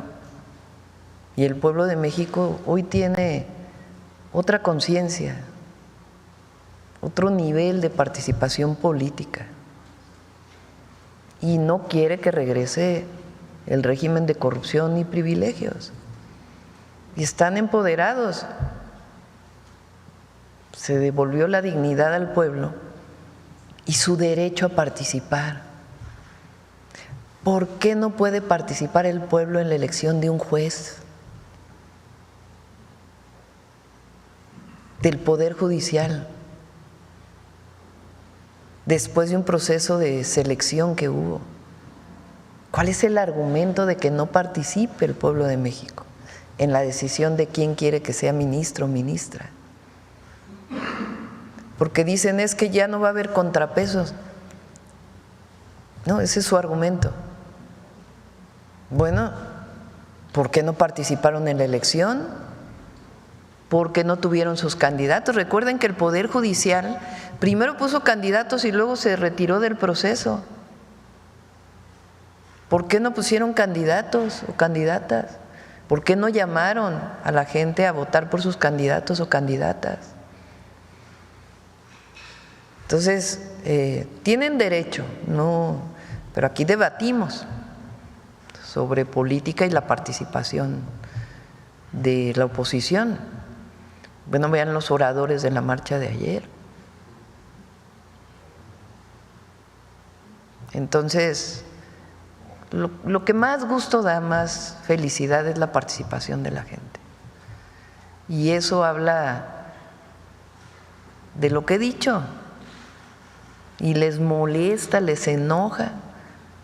y el pueblo de México hoy tiene otra conciencia, otro nivel de participación política y no quiere que regrese el régimen de corrupción y privilegios. Y están empoderados. Se devolvió la dignidad al pueblo y su derecho a participar. ¿Por qué no puede participar el pueblo en la elección de un juez, del Poder Judicial, después de un proceso de selección que hubo? ¿Cuál es el argumento de que no participe el pueblo de México en la decisión de quién quiere que sea ministro o ministra? Porque dicen es que ya no va a haber contrapesos. No, ese es su argumento. Bueno, ¿por qué no participaron en la elección? ¿Por qué no tuvieron sus candidatos? Recuerden que el Poder Judicial primero puso candidatos y luego se retiró del proceso. ¿Por qué no pusieron candidatos o candidatas? ¿Por qué no llamaron a la gente a votar por sus candidatos o candidatas? Entonces, tienen derecho, no, pero aquí debatimos sobre política y la participación de la oposición. Bueno, vean los oradores de la marcha de ayer. Entonces, lo que más gusto da, más felicidad es la participación de la gente. Y eso habla de lo que he dicho. Y les molesta, les enoja.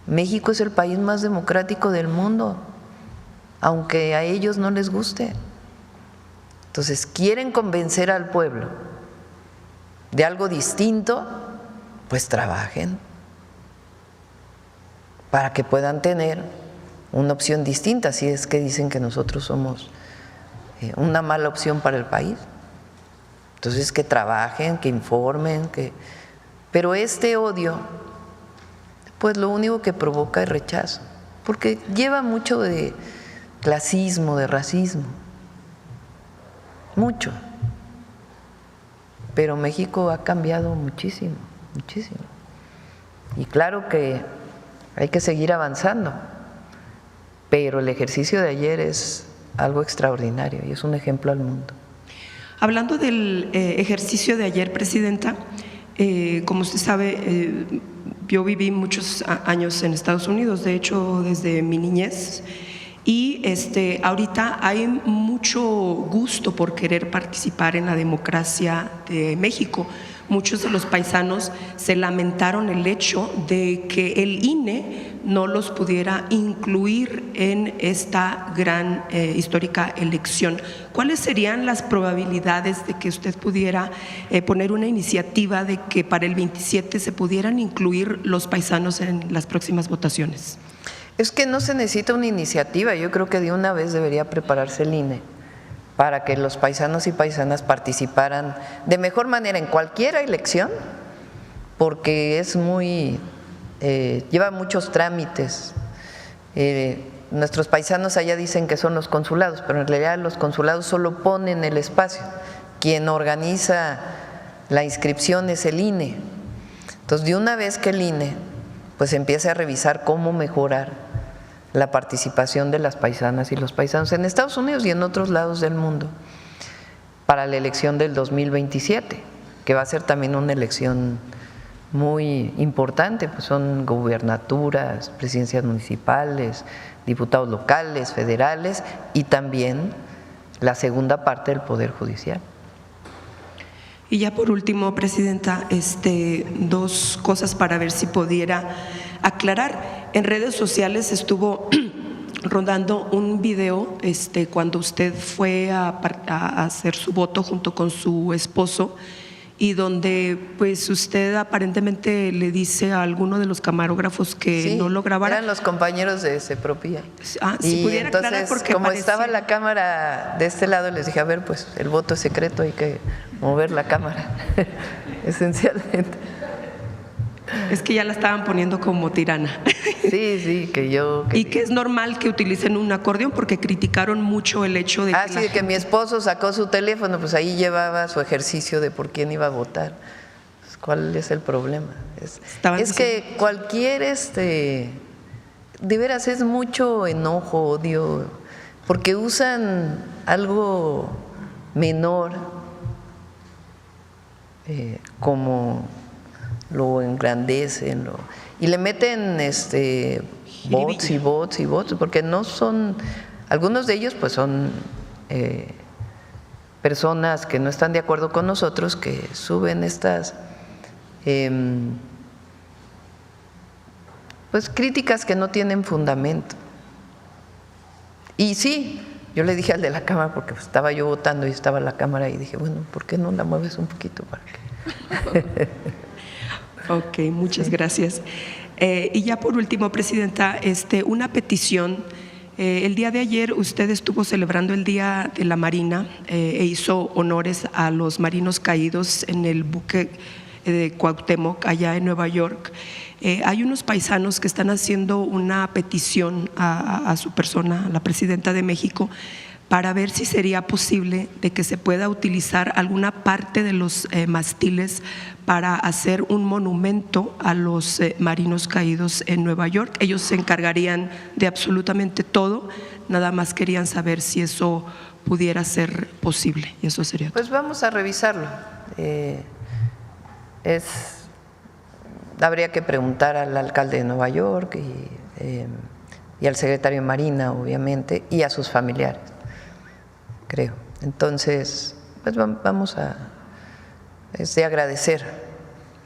México es el país más democrático del mundo, aunque a ellos no les guste. Entonces, quieren convencer al pueblo de algo distinto, pues trabajen para que puedan tener una opción distinta, si es que dicen que nosotros somos una mala opción para el país. Entonces, que trabajen, que informen, pero este odio, pues lo único que provoca es rechazo, porque lleva mucho de clasismo, de racismo, mucho. Pero México ha cambiado muchísimo, muchísimo. Y claro que hay que seguir avanzando, pero el ejercicio de ayer es algo extraordinario y es un ejemplo al mundo.
Hablando del ejercicio de ayer, Presidenta, como usted sabe, yo viví muchos años en Estados Unidos, de hecho desde mi niñez, y ahorita hay mucho gusto por querer participar en la democracia de México. Muchos de los paisanos se lamentaron el hecho de que el INE no los pudiera incluir en esta gran histórica elección. ¿Cuáles serían las probabilidades de que usted pudiera poner una iniciativa de que para el 27 se pudieran incluir los paisanos en las próximas votaciones?
Es que no se necesita una iniciativa, yo creo que de una vez debería prepararse el INE para que los paisanos y paisanas participaran de mejor manera en cualquier elección, porque es lleva muchos trámites. Nuestros paisanos allá dicen que son los consulados, pero en realidad los consulados solo ponen el espacio. Quien organiza la inscripción es el INE. Entonces, de una vez que el INE pues empiece a revisar cómo mejorar la participación de las paisanas y los paisanos en Estados Unidos y en otros lados del mundo para la elección del 2027, que va a ser también una elección muy importante, pues son gubernaturas, presidencias municipales, diputados locales, federales y también la segunda parte del Poder Judicial.
Y ya por último, Presidenta, dos cosas para ver si pudiera aclarar. En redes sociales estuvo rodando un video cuando usted fue a hacer su voto junto con su esposo y donde pues usted aparentemente le dice a alguno de los camarógrafos que
sí,
no lo grabara.
Eran los compañeros de Sepropía.
Si
y
pudiera
entonces,
aclarar porque
como
parecía...
estaba la cámara de este lado, les dije, a ver, pues el voto es secreto, hay que mover la cámara, esencialmente.
Es que ya la estaban poniendo como tirana.
Sí, que yo…
Y que es normal que utilicen un acordeón porque criticaron mucho el hecho de que…
de que mi esposo sacó su teléfono, pues ahí llevaba su ejercicio de por quién iba a votar. Pues, ¿cuál es el problema? Es que cualquier, de veras es mucho enojo, odio, porque usan algo menor como… lo engrandecen y le meten bots y bots y bots, porque no son, algunos de ellos pues son personas que no están de acuerdo con nosotros, que suben estas pues críticas que no tienen fundamento. Y sí, yo le dije al de la cámara, porque pues estaba yo votando y estaba la cámara, y dije, bueno, ¿por qué no la mueves un poquito para que…
Ok, muchas gracias. Y ya por último, Presidenta, una petición. El día de ayer usted estuvo celebrando el Día de la Marina e hizo honores a los marinos caídos en el buque de Cuauhtémoc, allá en Nueva York. Hay unos paisanos que están haciendo una petición a su persona, a la Presidenta de México, para ver si sería posible de que se pueda utilizar alguna parte de los mástiles para hacer un monumento a los marinos caídos en Nueva York. Ellos se encargarían de absolutamente todo, nada más querían saber si eso pudiera ser posible, y eso sería todo.
Pues vamos a revisarlo. Habría que preguntar al alcalde de Nueva York y y al secretario de Marina, obviamente, y a sus familiares, creo. Entonces, pues vamos a agradecer,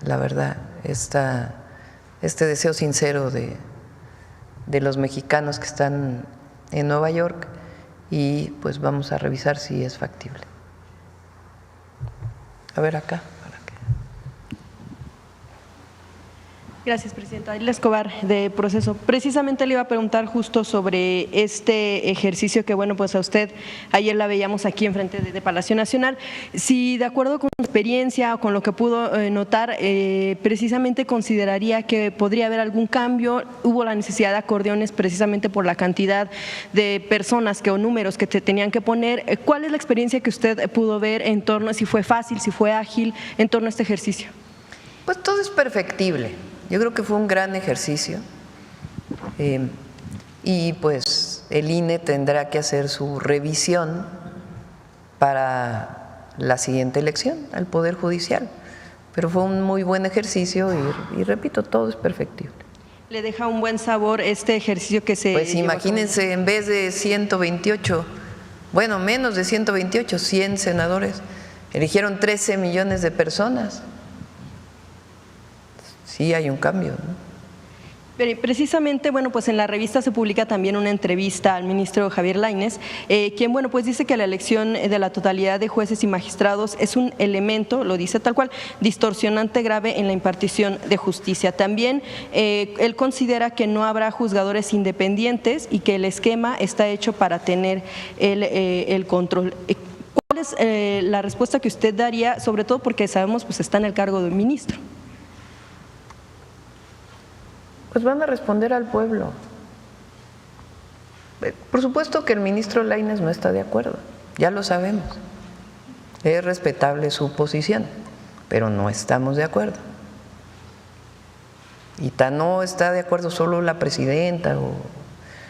la verdad, este deseo sincero de los mexicanos que están en Nueva York, y pues vamos a revisar si es factible. A ver acá.
Gracias, presidenta. Adela Escobar, de Proceso. Precisamente le iba a preguntar justo sobre este ejercicio que, bueno, pues a usted ayer la veíamos aquí enfrente de Palacio Nacional. Si de acuerdo con su experiencia o con lo que pudo notar, precisamente consideraría que podría haber algún cambio, hubo la necesidad de acordeones precisamente por la cantidad de personas o números que tenían que poner. ¿Cuál es la experiencia que usted pudo ver en torno, si fue fácil, si fue ágil, en torno a este ejercicio?
Pues todo es perfectible. Yo creo que fue un gran ejercicio y pues el INE tendrá que hacer su revisión para la siguiente elección al Poder Judicial, pero fue un muy buen ejercicio y repito, todo es perfectible.
¿Le deja un buen sabor este ejercicio que se…
Pues imagínense, en vez de 128, bueno, menos de 128, 100 senadores, eligieron 13 millones de personas. Sí hay un cambio, ¿no?
Pero precisamente, bueno, pues en la revista se publica también una entrevista al ministro Javier Lainez, quien, bueno, pues dice que la elección de la totalidad de jueces y magistrados es un elemento, lo dice tal cual, distorsionante grave en la impartición de justicia. También él considera que no habrá juzgadores independientes y que el esquema está hecho para tener el control. ¿Cuál es la respuesta que usted daría, sobre todo porque sabemos pues está en el cargo del ministro?
Pues van a responder al pueblo. Por supuesto que el ministro Lainez no está de acuerdo, ya lo sabemos. Es respetable su posición, pero no estamos de acuerdo. Y no está de acuerdo solo la presidenta,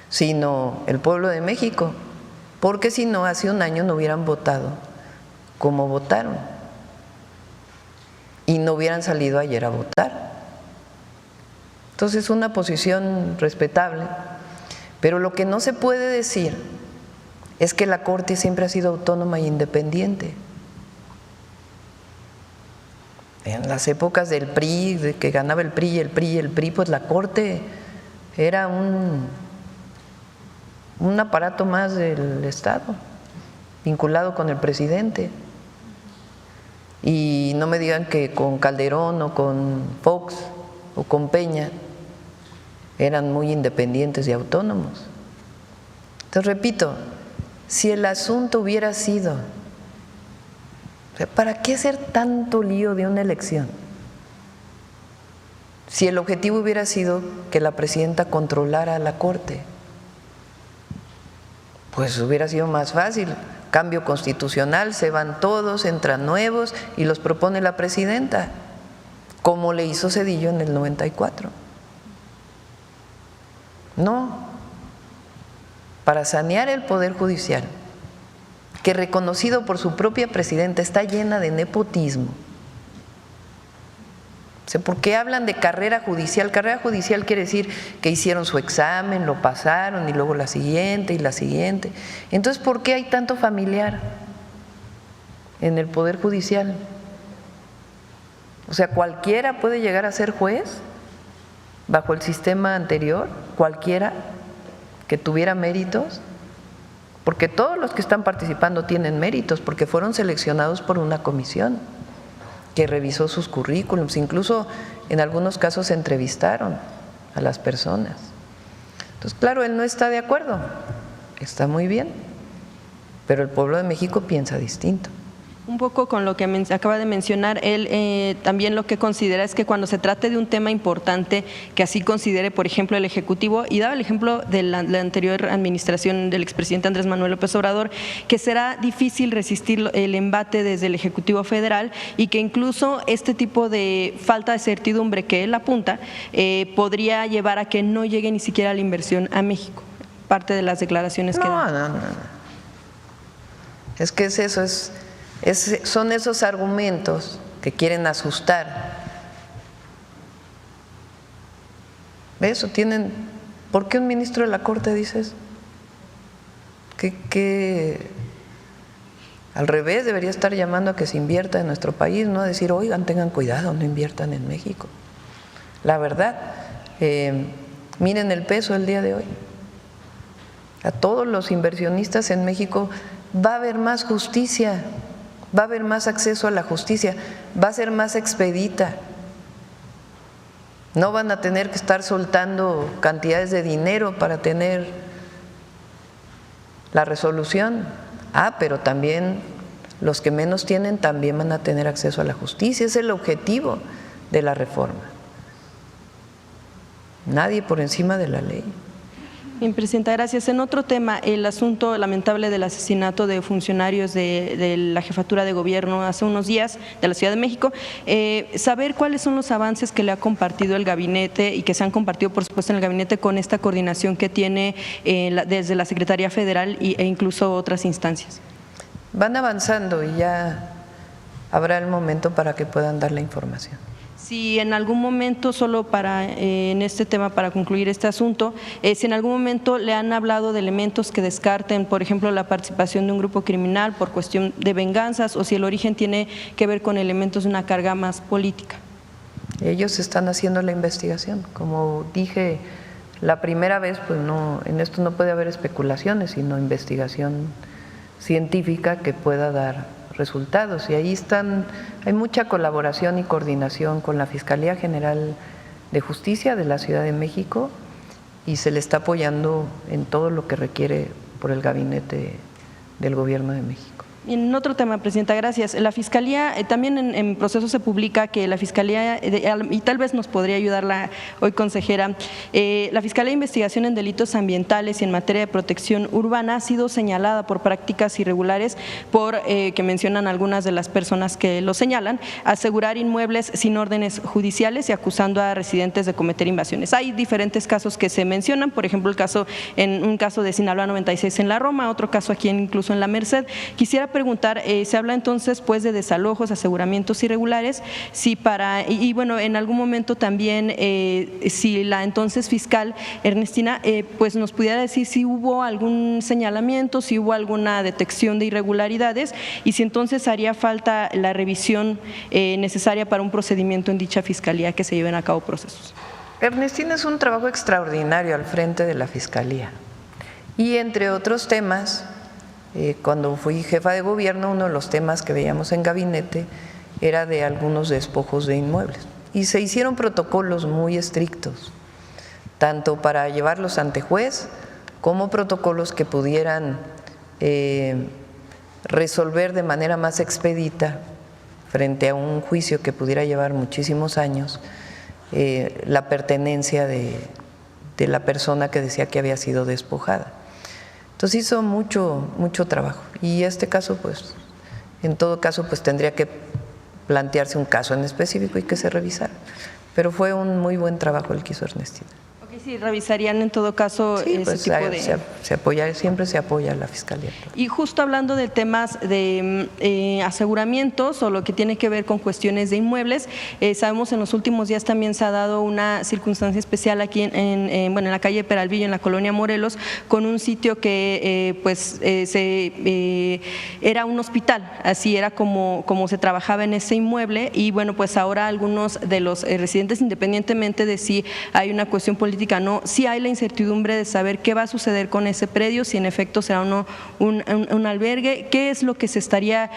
sino el pueblo de México, porque si no, hace un año no hubieran votado como votaron y no hubieran salido ayer a votar. Entonces, una posición respetable, pero lo que no se puede decir es que la Corte siempre ha sido autónoma e independiente. En las épocas del PRI, de que ganaba el PRI, pues la Corte era un aparato más del Estado, vinculado con el presidente. Y no me digan que con Calderón o con Fox o con Peña eran muy independientes y autónomos. Entonces, repito, si el asunto hubiera sido, ¿para qué hacer tanto lío de una elección? Si el objetivo hubiera sido que la presidenta controlara la Corte, pues hubiera sido más fácil. Cambio constitucional, se van todos, entran nuevos y los propone la presidenta, como le hizo Zedillo en el 94. No, para sanear el Poder Judicial, que reconocido por su propia presidenta está llena de nepotismo. ¿Por qué hablan de carrera judicial? Carrera judicial quiere decir que hicieron su examen, lo pasaron y luego la siguiente y la siguiente. Entonces, ¿por qué hay tanto familiar en el Poder Judicial? O sea, ¿cualquiera puede llegar a ser juez bajo el sistema anterior? ¿Cualquiera que tuviera méritos? Porque todos los que están participando tienen méritos, porque fueron seleccionados por una comisión que revisó sus currículums, incluso en algunos casos se entrevistaron a las personas. Entonces, claro, él no está de acuerdo, está muy bien, pero el pueblo de México piensa distinto.
Un poco con lo que acaba de mencionar, él también lo que considera es que cuando se trate de un tema importante que así considere, por ejemplo, el Ejecutivo, y daba el ejemplo de la anterior administración del expresidente Andrés Manuel López Obrador, que será difícil resistir el embate desde el Ejecutivo Federal y que incluso este tipo de falta de certidumbre que él apunta podría llevar a que no llegue ni siquiera la inversión a México, parte de las declaraciones que da.
No. Es que es eso, son esos argumentos que quieren asustar. Eso, tienen ¿Por qué un ministro de la Corte dice eso? Que al revés debería estar llamando a que se invierta en nuestro país, no decir, oigan, tengan cuidado, no inviertan en México. La verdad, miren el peso el día de hoy. A todos los inversionistas en México va a haber más justicia, va a haber más acceso a la justicia, va a ser más expedita. No van a tener que estar soltando cantidades de dinero para tener la resolución. Pero también los que menos tienen también van a tener acceso a la justicia. Es el objetivo de la reforma. Nadie por encima de la ley.
Bien, Presidenta, gracias. En otro tema, el asunto lamentable del asesinato de funcionarios de la Jefatura de Gobierno hace unos días de la Ciudad de México, saber cuáles son los avances que le ha compartido el gabinete y que se han compartido, por supuesto, en el gabinete con esta coordinación que tiene desde la Secretaría Federal e incluso otras instancias.
Van avanzando y ya habrá el momento para que puedan dar la información.
Si en algún momento, solo para en este tema, para concluir este asunto, si en algún momento le han hablado de elementos que descarten, por ejemplo, la participación de un grupo criminal por cuestión de venganzas, o si el origen tiene que ver con elementos de una carga más política.
Ellos están haciendo la investigación. Como dije la primera vez, pues no, en esto no puede haber especulaciones, sino investigación científica que pueda dar resultados, y ahí hay mucha colaboración y coordinación con la Fiscalía General de Justicia de la Ciudad de México, y se le está apoyando en todo lo que requiere por el gabinete del Gobierno de México.
En otro tema, Presidenta, gracias. La Fiscalía, también en proceso se publica que la Fiscalía, y tal vez nos podría ayudarla hoy, consejera, la Fiscalía de Investigación en Delitos Ambientales y en materia de protección urbana ha sido señalada por prácticas irregulares que mencionan algunas de las personas que lo señalan, asegurar inmuebles sin órdenes judiciales y acusando a residentes de cometer invasiones. Hay diferentes casos que se mencionan, por ejemplo, un caso de Sinaloa 96 en la Roma, otro caso aquí incluso en la Merced. Quisiera preguntar, se habla entonces pues de desalojos, aseguramientos irregulares, y bueno, en algún momento también si la entonces fiscal Ernestina pues nos pudiera decir si hubo algún señalamiento, si hubo alguna detección de irregularidades, y si entonces haría falta la revisión necesaria para un procedimiento en dicha fiscalía que se lleven a cabo procesos.
Ernestina es un trabajo extraordinario al frente de la Fiscalía, y entre otros temas, cuando fui jefa de gobierno, uno de los temas que veíamos en gabinete era de algunos despojos de inmuebles, y se hicieron protocolos muy estrictos, tanto para llevarlos ante juez como protocolos que pudieran resolver de manera más expedita frente a un juicio que pudiera llevar muchísimos años la pertenencia de la persona que decía que había sido despojada. Entonces hizo mucho trabajo, y este caso, pues, en todo caso, pues tendría que plantearse un caso en específico y que se revisara. Pero fue un muy buen trabajo el que hizo Ernestina.
Sí, revisarían en todo caso ese
pues,
tipo de…
siempre se apoya a la Fiscalía.
Y justo hablando de temas de aseguramientos o lo que tiene que ver con cuestiones de inmuebles, sabemos en los últimos días también se ha dado una circunstancia especial aquí en la calle Peralvillo, en la colonia Morelos, con un sitio que era un hospital, así era como se trabajaba en ese inmueble, y bueno, pues ahora algunos de los residentes, independientemente de si hay una cuestión política, no, sí hay la incertidumbre de saber qué va a suceder con ese predio, si en efecto será uno un albergue, qué es lo que se estaría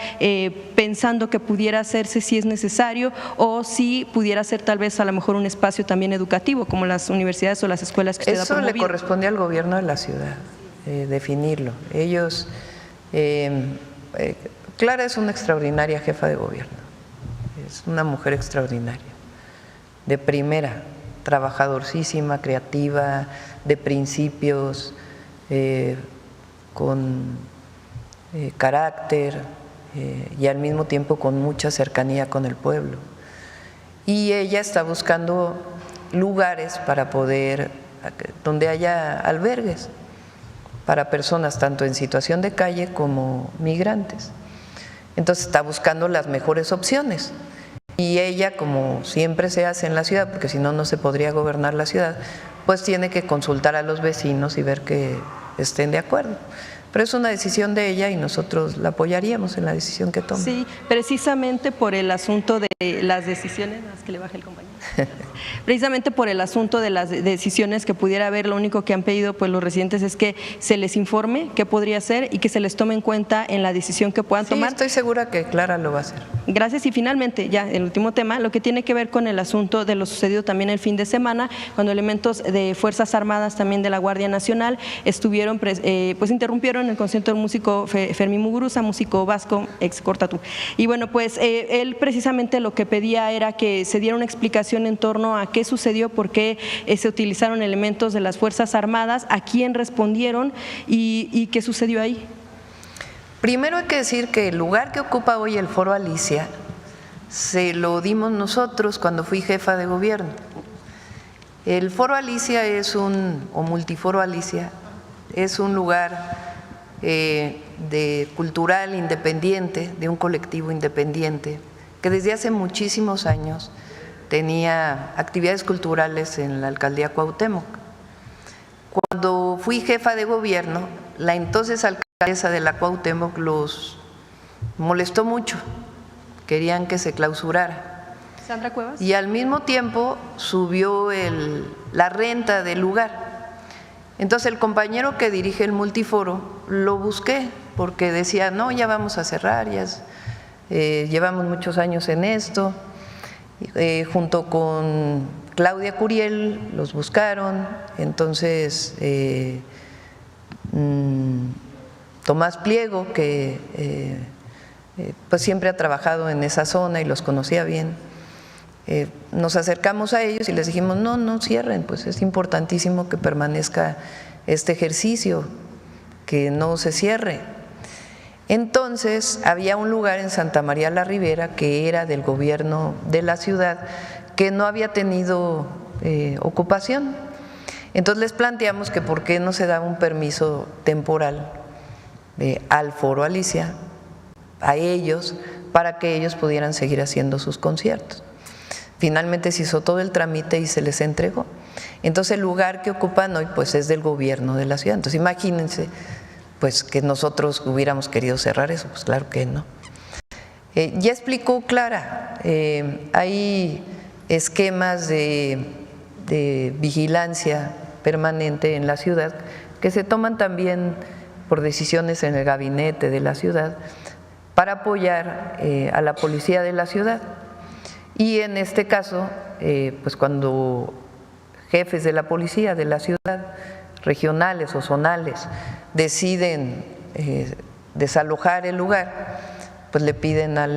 pensando que pudiera hacerse, si es necesario, o si pudiera ser tal vez a lo mejor un espacio también educativo, como las universidades o las escuelas que usted ha promovido.
Eso le corresponde al gobierno de la ciudad, definirlo. Ellos, Clara es una extraordinaria jefa de gobierno, es una mujer extraordinaria, de primera, trabajadorcísima, creativa, de principios, con carácter y al mismo tiempo con mucha cercanía con el pueblo. Y ella está buscando lugares para poder, donde haya albergues para personas tanto en situación de calle como migrantes. Entonces está buscando las mejores opciones. Y ella, como siempre se hace en la ciudad, porque si no, no se podría gobernar la ciudad, pues tiene que consultar a los vecinos y ver que estén de acuerdo. Pero es una decisión de ella y nosotros la apoyaríamos en la decisión que tome.
Sí, precisamente por el asunto de las decisiones, que le baje el compañero. Precisamente por el asunto de las decisiones que pudiera haber, lo único que han pedido pues los residentes es que se les informe qué podría ser y que se les tome en cuenta en la decisión que puedan tomar.
Estoy segura que Clara lo va a hacer.
Gracias. Y finalmente, ya el último tema, lo que tiene que ver con el asunto de lo sucedido también el fin de semana, cuando elementos de Fuerzas Armadas, también de la Guardia Nacional, estuvieron, pues interrumpieron el concierto del músico Fermín Muguruza, músico vasco, ex Cortatú. Y bueno, pues él precisamente lo que pedía era que se diera una explicación en torno a qué sucedió, por qué se utilizaron elementos de las Fuerzas Armadas, a quién respondieron y qué sucedió ahí.
Primero hay que decir que el lugar que ocupa hoy el Foro Alicia se lo dimos nosotros cuando fui jefa de gobierno. El Foro Alicia o Multiforo Alicia es un lugar de cultural independiente, de un colectivo independiente, que desde hace muchísimos años tenía actividades culturales en la alcaldía Cuauhtémoc. Cuando fui jefa de gobierno, la entonces alcaldesa de la Cuauhtémoc los molestó mucho, querían que se clausurara.
Sandra Cuevas.
Y al mismo tiempo subió la renta del lugar. Entonces el compañero que dirige el multiforo lo busqué porque decía, no, ya vamos a cerrar, ya llevamos muchos años en esto. Junto con Claudia Curiel los buscaron, entonces Tomás Pliego, que pues siempre ha trabajado en esa zona y los conocía bien, nos acercamos a ellos y les dijimos, no cierren, pues es importantísimo que permanezca este ejercicio, que no se cierre. Entonces había un lugar en Santa María la Ribera que era del gobierno de la ciudad que no había tenido ocupación. Entonces les planteamos que por qué no se daba un permiso temporal al Foro Alicia, a ellos, para que ellos pudieran seguir haciendo sus conciertos. Finalmente se hizo todo el trámite y se les entregó. Entonces el lugar que ocupan hoy pues es del gobierno de la ciudad. Entonces imagínense pues que nosotros hubiéramos querido cerrar eso, pues claro que no. Ya explicó Clara, hay esquemas de vigilancia permanente en la ciudad que se toman también por decisiones en el gabinete de la ciudad para apoyar a la policía de la ciudad. Y en este caso, pues cuando jefes de la policía de la ciudad, regionales o zonales, deciden desalojar el lugar, pues le piden a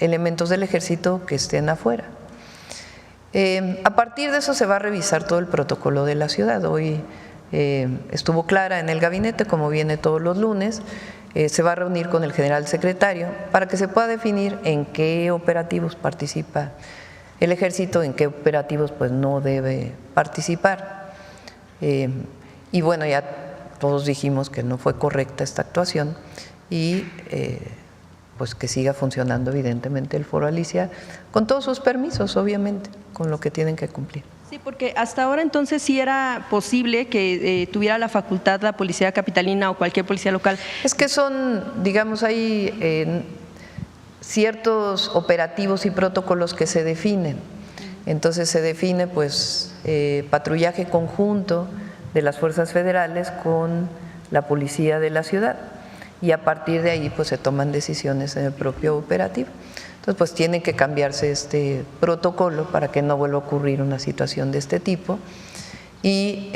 elementos del ejército que estén afuera. A partir de eso se va a revisar todo el protocolo de la ciudad. Hoy estuvo Clara en el gabinete, como viene todos los lunes, se va a reunir con el general secretario para que se pueda definir en qué operativos participa el ejército, en qué operativos pues no debe participar. Y bueno, ya todos dijimos que no fue correcta esta actuación y pues que siga funcionando evidentemente el Foro Alicia con todos sus permisos, obviamente, con lo que tienen que cumplir.
Sí, porque hasta ahora entonces sí era posible que tuviera la facultad la policía capitalina o cualquier policía local.
Es que son, digamos, hay ciertos operativos y protocolos que se definen. Entonces se define pues patrullaje conjunto de las fuerzas federales con la policía de la ciudad y a partir de ahí pues se toman decisiones en el propio operativo. Entonces pues tiene que cambiarse este protocolo para que no vuelva a ocurrir una situación de este tipo y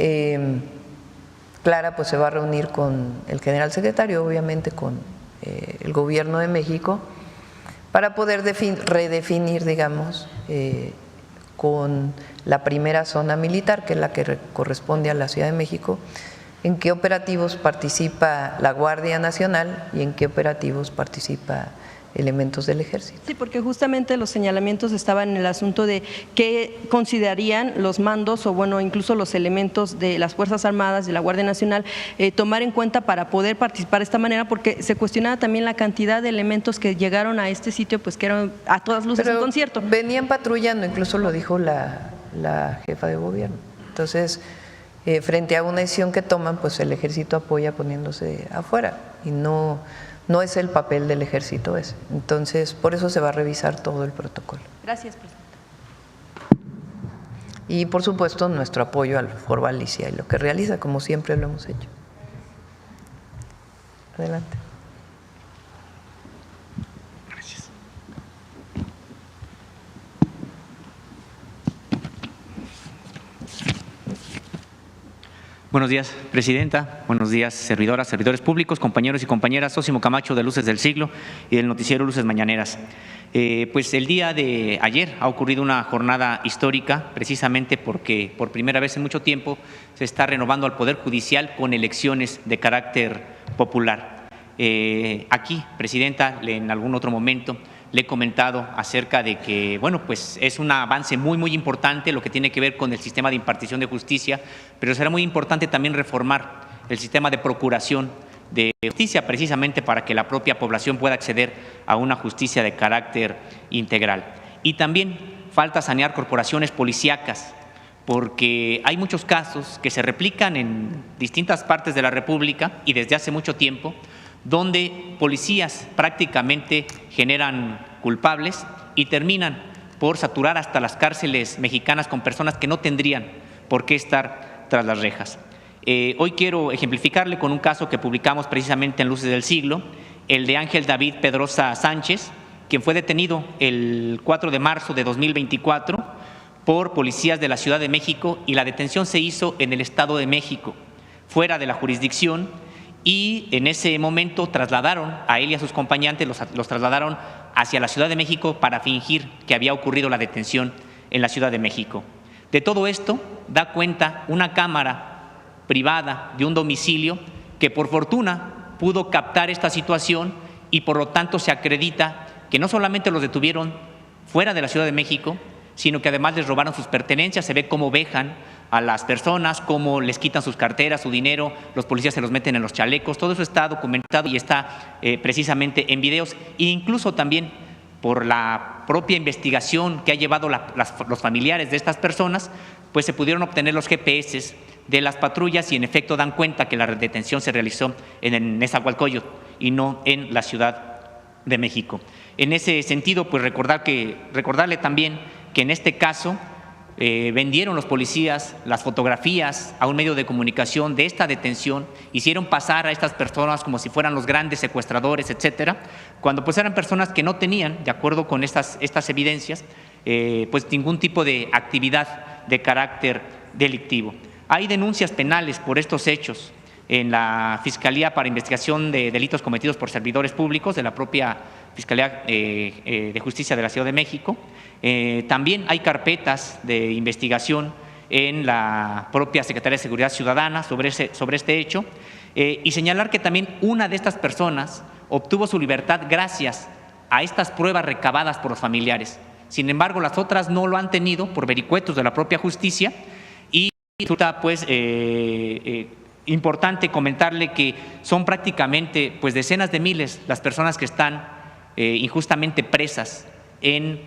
Clara pues se va a reunir con el general secretario, obviamente con el gobierno de México, para poder redefinir, digamos, con la primera zona militar, que es la que corresponde a la Ciudad de México, en qué operativos participa la Guardia Nacional y en qué operativos participa elementos del ejército.
Sí, porque justamente los señalamientos estaban en el asunto de qué considerarían los mandos o bueno, incluso los elementos de las Fuerzas Armadas, de la Guardia Nacional, tomar en cuenta para poder participar de esta manera, porque se cuestionaba también la cantidad de elementos que llegaron a este sitio, pues que eran a todas luces un concierto.
Venían patrullando, incluso lo dijo la jefa de gobierno. Entonces, frente a una decisión que toman, pues el ejército apoya poniéndose afuera y no es el papel del ejército ese. Entonces, por eso se va a revisar todo el protocolo.
Gracias, presidenta.
Y, por supuesto, nuestro apoyo al Foro Alicia y lo que realiza, como siempre lo hemos hecho. Adelante.
Gracias. Buenos días, presidenta. Buenos días, servidoras, servidores públicos, compañeros y compañeras. Sósimo Camacho, de Luces del Siglo y del noticiero Luces Mañaneras. Pues el día de ayer ha ocurrido una jornada histórica, precisamente porque por primera vez en mucho tiempo se está renovando al Poder Judicial con elecciones de carácter popular. Aquí, presidenta, en algún otro momento le he comentado acerca de que, bueno, pues es un avance muy importante lo que tiene que ver con el sistema de impartición de justicia, pero será muy importante también reformar el sistema de procuración de justicia, precisamente para que la propia población pueda acceder a una justicia de carácter integral. Y también falta sanear corporaciones policíacas, porque hay muchos casos que se replican en distintas partes de la República y desde hace mucho tiempo, donde policías prácticamente generan culpables y terminan por saturar hasta las cárceles mexicanas con personas que no tendrían por qué estar tras las rejas. Hoy quiero ejemplificarle con un caso que publicamos precisamente en Luces del Siglo, el de Ángel David Pedrosa Sánchez, quien fue detenido el 4 de marzo de 2024 por policías de la Ciudad de México, y la detención se hizo en el Estado de México, fuera de la jurisdicción, y en ese momento trasladaron a él y a sus acompañantes, los trasladaron hacia la Ciudad de México para fingir que había ocurrido la detención en la Ciudad de México. De todo esto da cuenta una cámara privada de un domicilio que por fortuna pudo captar esta situación, y por lo tanto se acredita que no solamente los detuvieron fuera de la Ciudad de México, sino que además les robaron sus pertenencias. Se ve cómo vejan a las personas, cómo les quitan sus carteras, su dinero, los policías se los meten en los chalecos. Todo eso está documentado y está precisamente en videos, e incluso también por la propia investigación que ha llevado los familiares de estas personas, pues se pudieron obtener los GPS de las patrullas y en efecto dan cuenta que la detención se realizó en Nezahualcóyotl y no en la Ciudad de México. En ese sentido, pues recordarle también que en este caso vendieron los policías las fotografías a un medio de comunicación de esta detención, hicieron pasar a estas personas como si fueran los grandes secuestradores, etcétera, cuando pues eran personas que no tenían, de acuerdo con estas evidencias, pues ningún tipo de actividad de carácter delictivo. Hay denuncias penales por estos hechos en la Fiscalía para Investigación de Delitos Cometidos por Servidores Públicos de la propia Fiscalía de Justicia de la Ciudad de México. También hay carpetas de investigación en la propia Secretaría de Seguridad Ciudadana sobre este hecho, y señalar que también una de estas personas obtuvo su libertad gracias a estas pruebas recabadas por los familiares. Sin embargo, las otras no lo han tenido por vericuetos de la propia justicia, y resulta pues importante comentarle que son prácticamente pues decenas de miles las personas que están injustamente presas en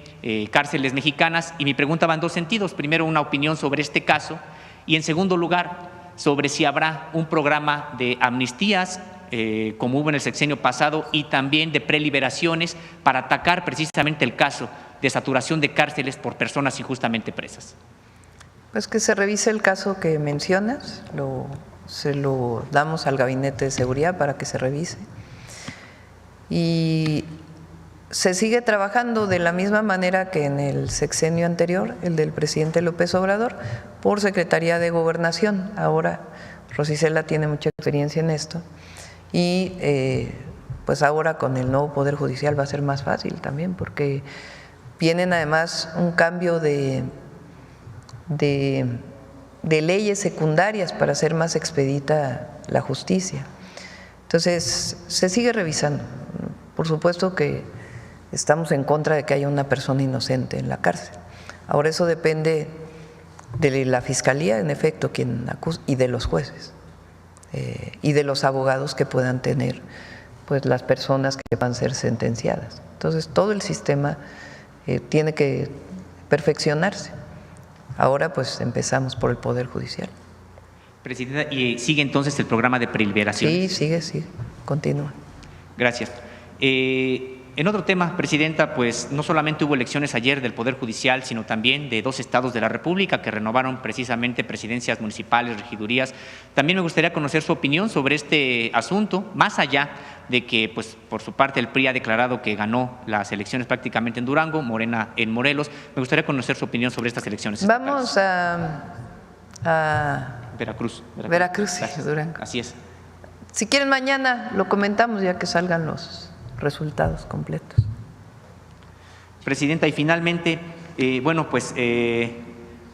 cárceles mexicanas, y mi pregunta va en dos sentidos. Primero, una opinión sobre este caso, y en segundo lugar, sobre si habrá un programa de amnistías como hubo en el sexenio pasado, y también de preliberaciones para atacar precisamente el caso de saturación de cárceles por personas injustamente presas.
Pues que se revise el caso que mencionas, se lo damos al Gabinete de Seguridad para que se revise. Y se sigue trabajando de la misma manera que en el sexenio anterior, el del presidente López Obrador, por Secretaría de Gobernación. Ahora Rosicela tiene mucha experiencia en esto, y pues ahora con el nuevo Poder Judicial va a ser más fácil también, porque vienen además un cambio de leyes secundarias para hacer más expedita la justicia. Entonces, se sigue revisando. Por supuesto que estamos en contra de que haya una persona inocente en la cárcel. Ahora eso depende de la Fiscalía, en efecto, quien acusa, y de los jueces, y de los abogados que puedan tener pues las personas que van a ser sentenciadas. Entonces, todo el sistema tiene que perfeccionarse. ahora pues empezamos por el Poder Judicial.
Presidenta, ¿y sigue entonces el programa de preliberación?
Sí, sigue, continúa.
Gracias. En otro tema, Presidenta, pues no solamente hubo elecciones ayer del Poder Judicial, sino también de 2 estados de la República que renovaron precisamente presidencias municipales, regidurías. También me gustaría conocer su opinión sobre este asunto, más allá de que, pues, por su parte, el PRI ha declarado que ganó las elecciones prácticamente en Durango, Morena en Morelos. Me gustaría conocer su opinión sobre estas elecciones.
Vamos a
Veracruz,
sí, Durango.
Así es.
Si quieren mañana lo comentamos ya que salgan los resultados completos.
Presidenta, y finalmente,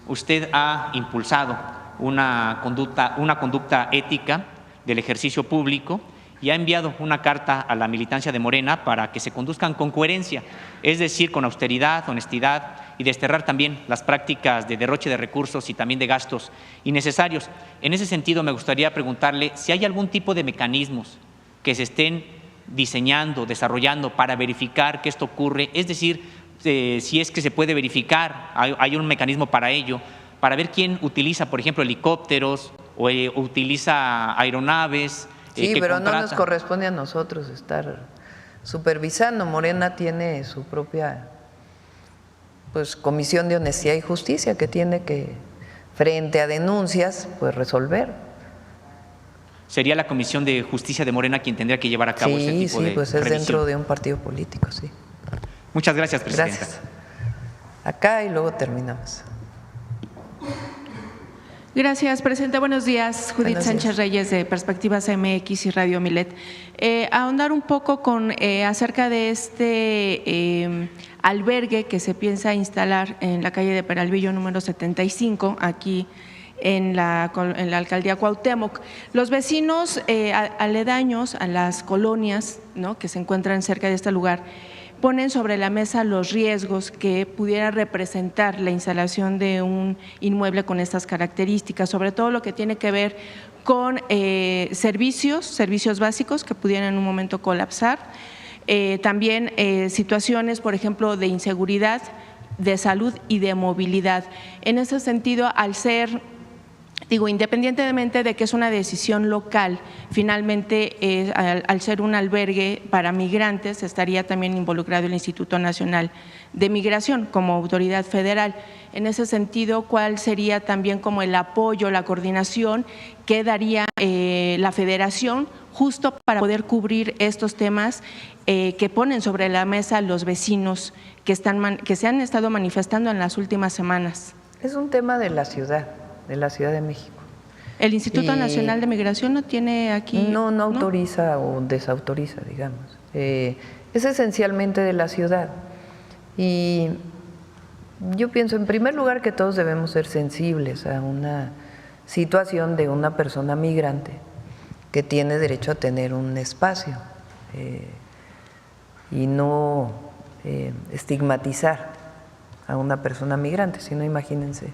usted ha impulsado una conducta ética del ejercicio público y ha enviado una carta a la militancia de Morena para que se conduzcan con coherencia, es decir, con austeridad, honestidad y desterrar también las prácticas de derroche de recursos y también de gastos innecesarios. En ese sentido, me gustaría preguntarle si hay algún tipo de mecanismos que se estén diseñando, desarrollando para verificar que esto ocurre, es decir, si es que se puede verificar, hay un mecanismo para ello, para ver quién utiliza, por ejemplo, helicópteros o utiliza aeronaves.
Sí, pero no nos corresponde a nosotros estar supervisando. Morena tiene su propia comisión de honestidad y justicia que tiene que, frente a denuncias, pues resolver.
¿Sería la Comisión de Justicia de Morena quien tendría que llevar a cabo ese tipo de
pues es
revisión?
Dentro de un partido político, sí.
Muchas gracias, Presidenta.
Gracias. Acá y luego terminamos.
Gracias, Presidenta. Buenos días. Judith
Buenos días.
Sánchez Reyes, de Perspectivas MX y Radio Milet. Ahondar un poco acerca de este albergue que se piensa instalar en la calle de Peralvillo número 75, aquí en la alcaldía Cuauhtémoc. Los vecinos aledaños a las colonias, ¿no?, que se encuentran cerca de este lugar, ponen sobre la mesa los riesgos que pudiera representar la instalación de un inmueble con estas características, sobre todo lo que tiene que ver con servicios básicos que pudieran en un momento colapsar, también situaciones, por ejemplo, de inseguridad, de salud y de movilidad. En ese sentido, al ser, independientemente de que es una decisión local, finalmente al ser un albergue para migrantes estaría también involucrado el Instituto Nacional de Migración como autoridad federal. En ese sentido, ¿cuál sería también como el apoyo, la coordinación que daría la federación justo para poder cubrir estos temas que ponen sobre la mesa los vecinos que se han estado manifestando en las últimas semanas?
Es un tema de la Ciudad de México.
¿El Instituto Nacional de Migración no tiene aquí?
No autoriza o desautoriza, digamos. Es esencialmente de la ciudad. Y yo pienso, en primer lugar, que todos debemos ser sensibles a una situación de una persona migrante que tiene derecho a tener un espacio y no estigmatizar a una persona migrante, sino imagínense,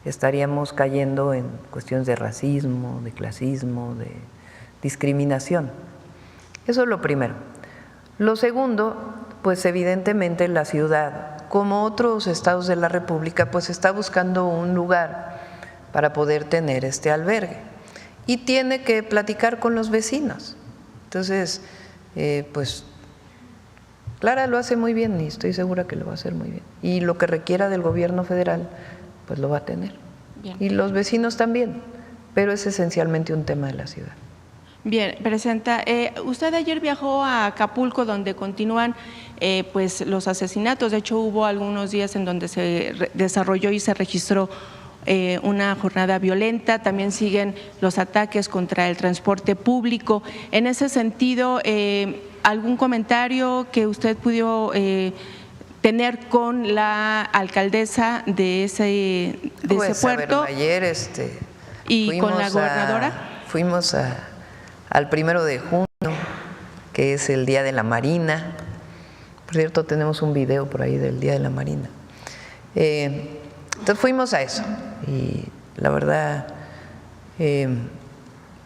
estaríamos cayendo en cuestiones de racismo, de clasismo, de discriminación. Eso es lo primero. Lo segundo, pues evidentemente la ciudad, como otros estados de la República, pues está buscando un lugar para poder tener este albergue y tiene que platicar con los vecinos. Entonces, pues Clara lo hace muy bien y estoy segura que lo va a hacer muy bien. Y lo que requiera del gobierno federal, pues lo va a tener. Bien. Y los vecinos también, pero es esencialmente un tema de la ciudad.
Bien, Presidenta, usted ayer viajó a Acapulco, donde continúan pues los asesinatos. De hecho, hubo algunos días en donde se desarrolló y se registró una jornada violenta. También siguen los ataques contra el transporte público. En ese sentido, ¿algún comentario que usted pudo tener con la alcaldesa de ese puerto?
A ver, ayer
y con la gobernadora.
Fuimos al 1 de junio, que es el Día de la Marina. Por cierto, tenemos un video por ahí del Día de la Marina. Entonces fuimos a eso y la verdad,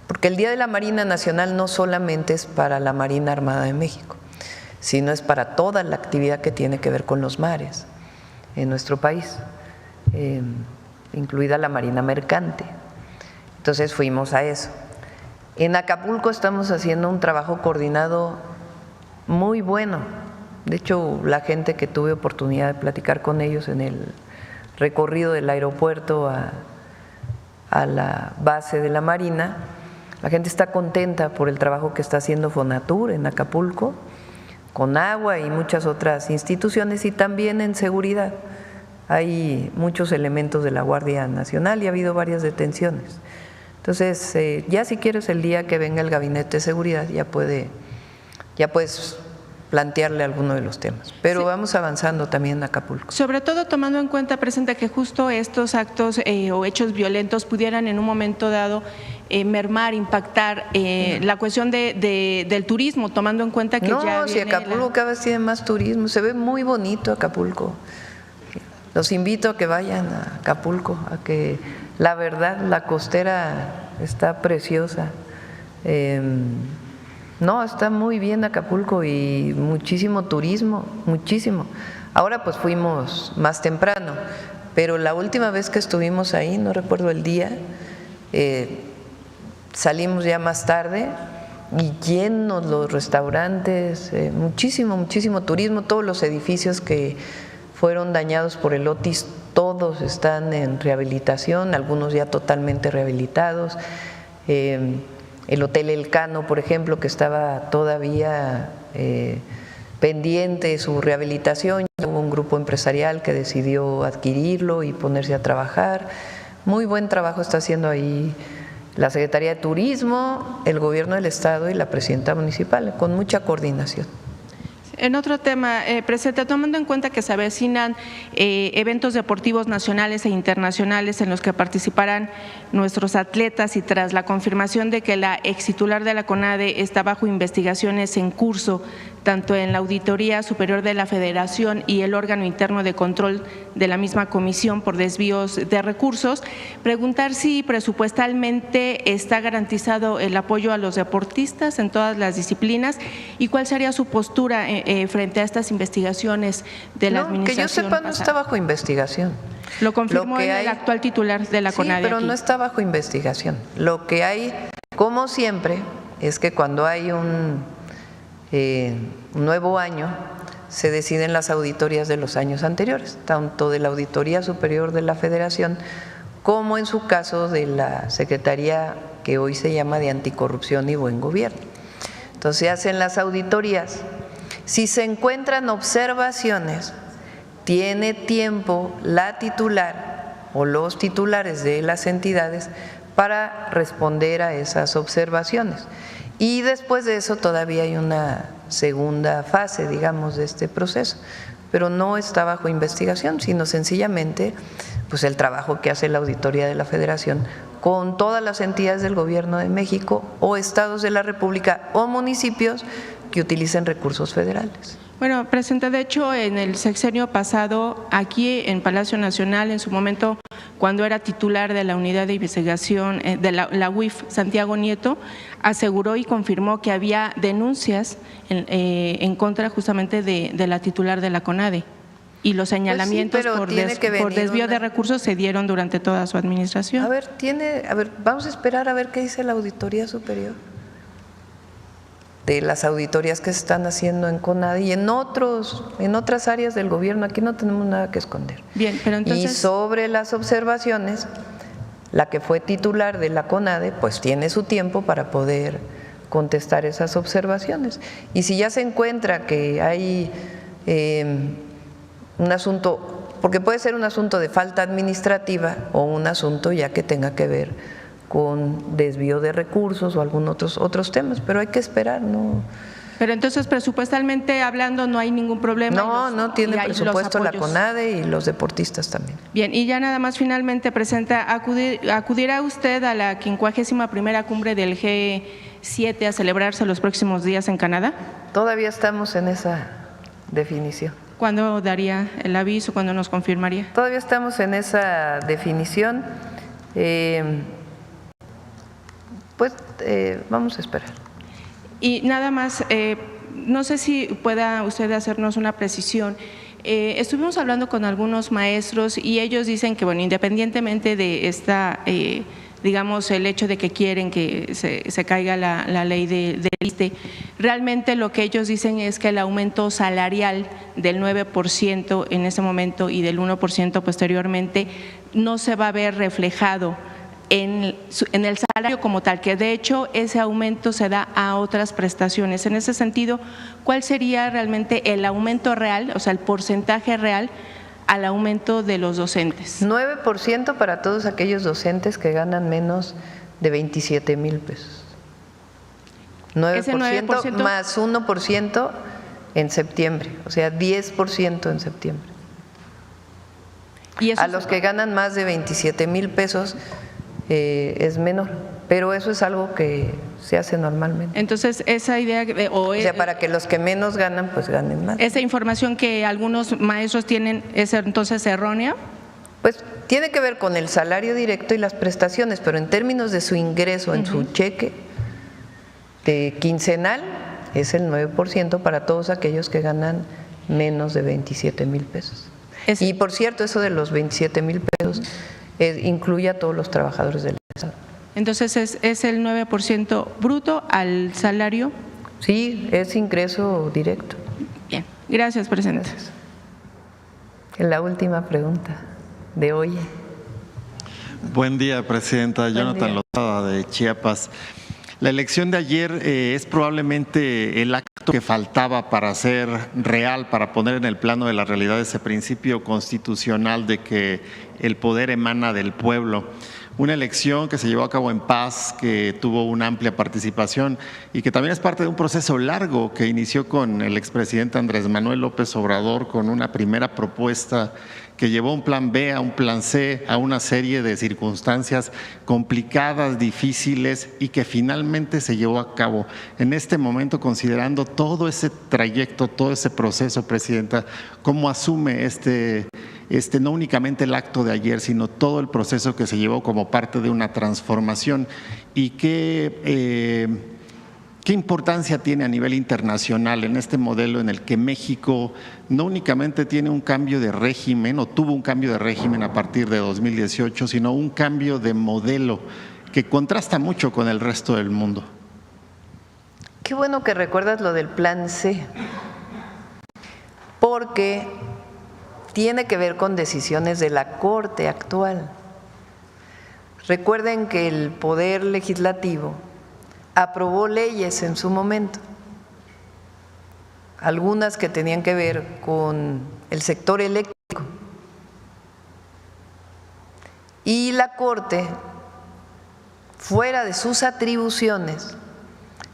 porque el Día de la Marina Nacional no solamente es para la Marina Armada de México, sino es para toda la actividad que tiene que ver con los mares en nuestro país. incluida la Marina Mercante. Entonces fuimos a eso. En Acapulco estamos haciendo un trabajo coordinado muy bueno. De hecho, la gente que tuve oportunidad de platicar con ellos en el recorrido del aeropuerto a la base de la Marina, la gente está contenta por el trabajo que está haciendo Fonatur en Acapulco, con agua y muchas otras instituciones, y también en seguridad. Hay muchos elementos de la Guardia Nacional y ha habido varias detenciones. Entonces, ya si quieres el día que venga el Gabinete de Seguridad ya puedes plantearle alguno de los temas. Pero vamos avanzando también en Acapulco.
Sobre todo tomando en cuenta, Presidenta, que justo estos actos o hechos violentos pudieran en un momento dado mermar, impactar la cuestión del turismo, tomando en cuenta que ya
si Acapulco cada vez tiene más turismo, se ve muy bonito Acapulco. Los invito a que vayan a Acapulco, a que la verdad la costera está preciosa. No, está muy bien Acapulco y muchísimo turismo, muchísimo. Ahora pues fuimos más temprano, pero la última vez que estuvimos ahí, no recuerdo el día, salimos ya más tarde y llenos los restaurantes, muchísimo turismo, todos los edificios que fueron dañados por el Otis, todos están en rehabilitación, algunos ya totalmente rehabilitados. El Hotel Elcano, por ejemplo, que estaba todavía pendiente de su rehabilitación, hubo un grupo empresarial que decidió adquirirlo y ponerse a trabajar. Muy buen trabajo está haciendo ahí la Secretaría de Turismo, el Gobierno del Estado y la Presidenta Municipal, con mucha coordinación.
En otro tema, Presidenta, tomando en cuenta que se avecinan eventos deportivos nacionales e internacionales en los que participarán nuestros atletas y tras la confirmación de que la ex titular de la CONADE está bajo investigaciones en curso, tanto en la Auditoría Superior de la Federación y el órgano interno de control de la misma comisión por desvíos de recursos, preguntar si presupuestalmente está garantizado el apoyo a los deportistas en todas las disciplinas y cuál sería su postura frente a estas investigaciones de la administración.
Que yo sepa,
pasada.
No está bajo investigación.
Lo confirmó el actual titular de la CONADE.
Sí, pero
aquí.
No está bajo investigación. Lo que hay, como siempre, es que cuando hay un nuevo año, se deciden las auditorías de los años anteriores, tanto de la Auditoría Superior de la Federación como en su caso de la Secretaría que hoy se llama de Anticorrupción y Buen Gobierno. Entonces se hacen las auditorías. Si se encuentran observaciones, tiene tiempo la titular o los titulares de las entidades para responder a esas observaciones. Y después de eso todavía hay una segunda fase, digamos, de este proceso, pero no está bajo investigación, sino sencillamente pues el trabajo que hace la Auditoría de la Federación con todas las entidades del Gobierno de México o estados de la República o municipios que utilicen recursos federales.
Bueno, Presidenta, de hecho, en el sexenio pasado, aquí en Palacio Nacional, en su momento, cuando era titular de la Unidad de Investigación de la UIF, Santiago Nieto, aseguró y confirmó que había denuncias en contra justamente de la titular de la CONADE. Y los señalamientos por desvío de recursos se dieron durante toda su administración.
A ver, vamos a esperar a ver qué dice la Auditoría Superior de las auditorías que se están haciendo en CONADE y en otras áreas del gobierno. Aquí no tenemos nada que esconder.
Bien, pero entonces…
Y sobre las observaciones, la que fue titular de la CONADE, pues tiene su tiempo para poder contestar esas observaciones. Y si ya se encuentra que hay un asunto, porque puede ser un asunto de falta administrativa o un asunto ya que tenga que ver con desvío de recursos o algunos otros temas, pero hay que esperar, ¿no?
Pero entonces, presupuestalmente hablando, no hay ningún problema.
No tiene presupuesto la CONADE y los deportistas también.
Bien, y ya nada más finalmente, Presidenta, ¿acudirá usted a la 51ª cumbre del G7 a celebrarse los próximos días en Canadá?
Todavía estamos en esa definición.
¿Cuándo daría el aviso? ¿Cuándo nos confirmaría?
Todavía estamos en esa definición. Vamos a esperar.
Y nada más, no sé si pueda usted hacernos una precisión. Estuvimos hablando con algunos maestros y ellos dicen que, bueno, independientemente de esta, digamos, el hecho de que quieren que se caiga la ley del ISSSTE, realmente lo que ellos dicen es que el aumento salarial del 9% en ese momento y del 1% posteriormente no se va a ver reflejado en el salario como tal, que de hecho ese aumento se da a otras prestaciones. En ese sentido, ¿cuál sería realmente el aumento real, o sea, el porcentaje real al aumento de los docentes?
9% para todos aquellos docentes que ganan menos de 27,000 pesos. 9% más 1% en septiembre, o sea, 10% en septiembre.
¿Y eso
a los que ganan más de 27,000 pesos es menor, pero eso es algo que se hace normalmente.
Entonces, esa idea…
O sea, para que los que menos ganan, pues ganen más.
¿Esa información que algunos maestros tienen es entonces errónea?
Pues tiene que ver con el salario directo y las prestaciones, pero en términos de su ingreso en su cheque quincenal es el 9% para todos aquellos que ganan menos de 27,000 pesos. Y por cierto, eso de los 27,000 pesos incluye a todos los trabajadores del Estado.
Entonces, ¿es el 9% bruto al salario?
Sí, es ingreso directo.
Bien, gracias, presidente.
Gracias. La última pregunta de hoy.
Buen día, presidenta. Jonathan Lozada, de Chiapas. La elección de ayer es probablemente el acto que faltaba para ser real, para poner en el plano de la realidad ese principio constitucional de que el poder emana del pueblo. Una elección que se llevó a cabo en paz, que tuvo una amplia participación y que también es parte de un proceso largo que inició con el expresidente Andrés Manuel López Obrador, con una primera propuesta que llevó un plan B a un plan C, a una serie de circunstancias complicadas, difíciles y que finalmente se llevó a cabo. En este momento, considerando todo ese trayecto, todo ese proceso, presidenta, ¿cómo asume no únicamente el acto de ayer, sino todo el proceso que se llevó como parte de una transformación y qué importancia tiene a nivel internacional en este modelo en el que México no únicamente tiene un cambio de régimen o tuvo un cambio de régimen a partir de 2018, sino un cambio de modelo que contrasta mucho con el resto del mundo?
Qué bueno que recuerdas lo del plan C, porque tiene que ver con decisiones de la Corte actual. Recuerden que el Poder Legislativo aprobó leyes en su momento, algunas que tenían que ver con el sector eléctrico, y la Corte, fuera de sus atribuciones,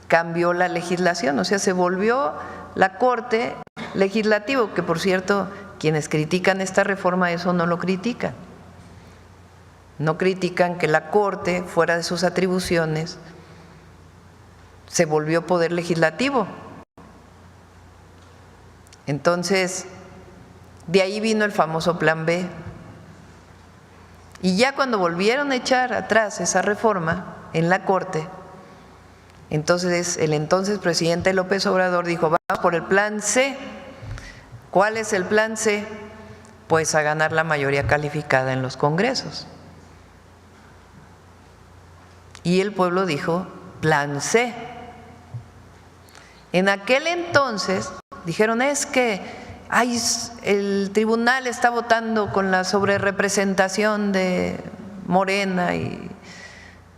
cambió la legislación, o sea, se volvió la Corte Legislativo, que por cierto, quienes critican esta reforma eso no lo critican. No critican que la Corte, fuera de sus atribuciones, se volvió poder legislativo. Entonces, de ahí vino el famoso plan B. Y ya cuando volvieron a echar atrás esa reforma en la Corte, entonces el entonces presidente López Obrador dijo, vamos por el plan C. ¿Cuál es el plan C? Pues a ganar la mayoría calificada en los congresos. Y el pueblo dijo, plan C. En aquel entonces dijeron, es que el tribunal está votando con la sobrerepresentación de Morena y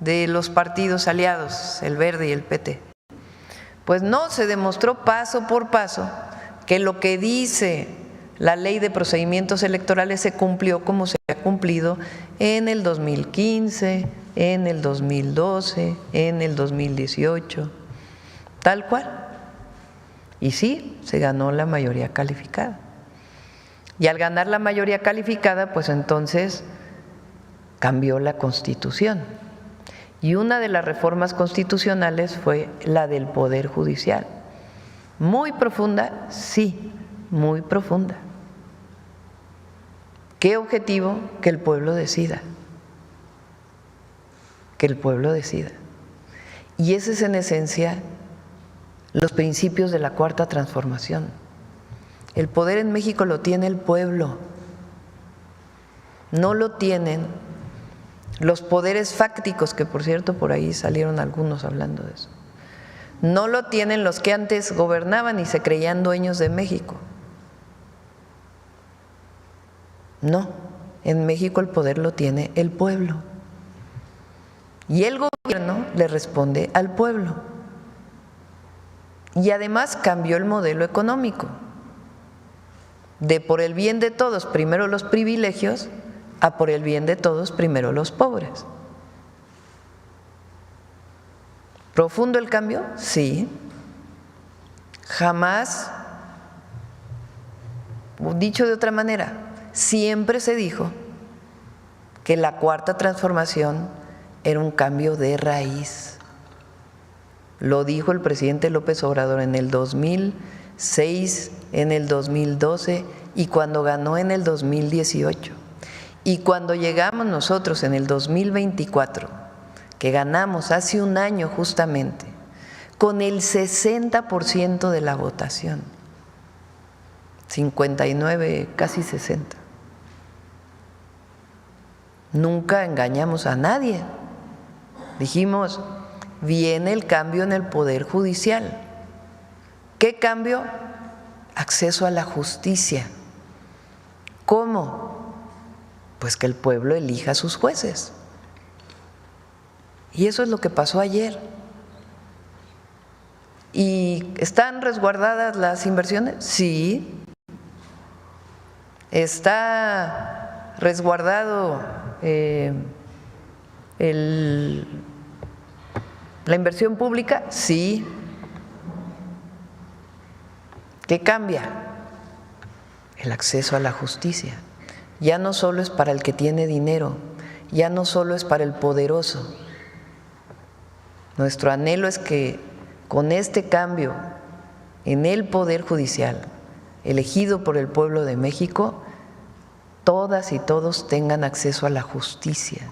de los partidos aliados, el Verde y el PT. Pues no, se demostró paso por paso que lo que dice la Ley de Procedimientos Electorales se cumplió como se ha cumplido en el 2015, en el 2012, en el 2018, tal cual. Y sí, se ganó la mayoría calificada. Y al ganar la mayoría calificada, pues entonces cambió la Constitución. Y una de las reformas constitucionales fue la del Poder Judicial. Muy profunda, sí, muy profunda. ¿Qué objetivo? Que el pueblo decida. Que el pueblo decida. Y ese es en esencia los principios de la Cuarta Transformación. El poder en México lo tiene el pueblo, no lo tienen los poderes fácticos, que por cierto por ahí salieron algunos hablando de eso. No lo tienen los que antes gobernaban y se creían dueños de México. No, en México el poder lo tiene el pueblo. Y el gobierno le responde al pueblo. Y además cambió el modelo económico. De por el bien de todos, primero los privilegios, a por el bien de todos, primero los pobres. ¿Profundo el cambio? Sí. Jamás, dicho de otra manera, siempre se dijo que la cuarta transformación era un cambio de raíz. Lo dijo el presidente López Obrador en el 2006, en el 2012 y cuando ganó en el 2018. Y cuando llegamos nosotros en el 2024, que ganamos hace un año justamente, con el 60% de la votación, 59, casi 60. Nunca engañamos a nadie. Dijimos, viene el cambio en el Poder Judicial. ¿Qué cambio? Acceso a la justicia. ¿Cómo? Pues que el pueblo elija a sus jueces. Y eso es lo que pasó ayer. ¿Y están resguardadas las inversiones? Sí. ¿Está resguardado la inversión pública? Sí. ¿Qué cambia? El acceso a la justicia. Ya no solo es para el que tiene dinero, ya no solo es para el poderoso. Nuestro anhelo es que con este cambio en el Poder Judicial, elegido por el pueblo de México, todas y todos tengan acceso a la justicia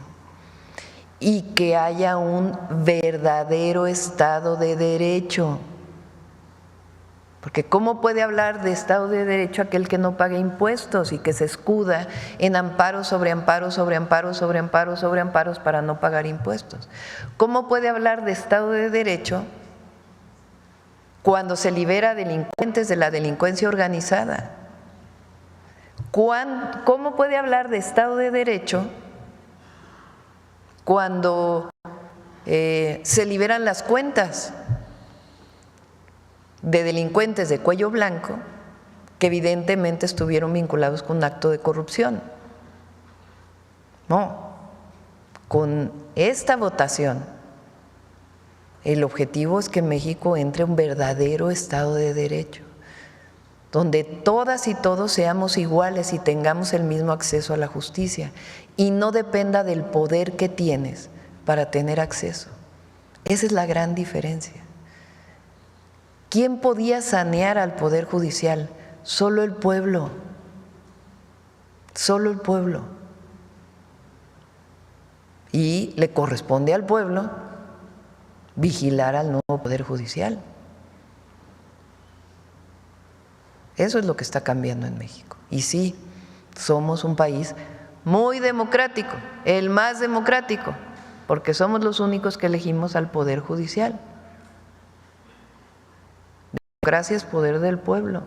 y que haya un verdadero Estado de Derecho. Porque ¿cómo puede hablar de Estado de Derecho aquel que no paga impuestos y que se escuda en amparos sobre amparos, sobre amparos, sobre amparos, sobre amparos para no pagar impuestos? ¿Cómo puede hablar de Estado de Derecho cuando se libera delincuentes de la delincuencia organizada? ¿Cómo puede hablar de Estado de Derecho cuando se liberan las cuentas de delincuentes de cuello blanco que evidentemente estuvieron vinculados con un acto de corrupción? No, con esta votación el objetivo es que México entre a un verdadero Estado de Derecho, donde todas y todos seamos iguales y tengamos el mismo acceso a la justicia y no dependa del poder que tienes para tener acceso. Esa es la gran diferencia. ¿Quién podía sanear al Poder Judicial? Solo el pueblo, solo el pueblo. Y le corresponde al pueblo vigilar al nuevo Poder Judicial. Eso es lo que está cambiando en México. Y sí, somos un país muy democrático, el más democrático, porque somos los únicos que elegimos al Poder Judicial. Democracia es poder del pueblo.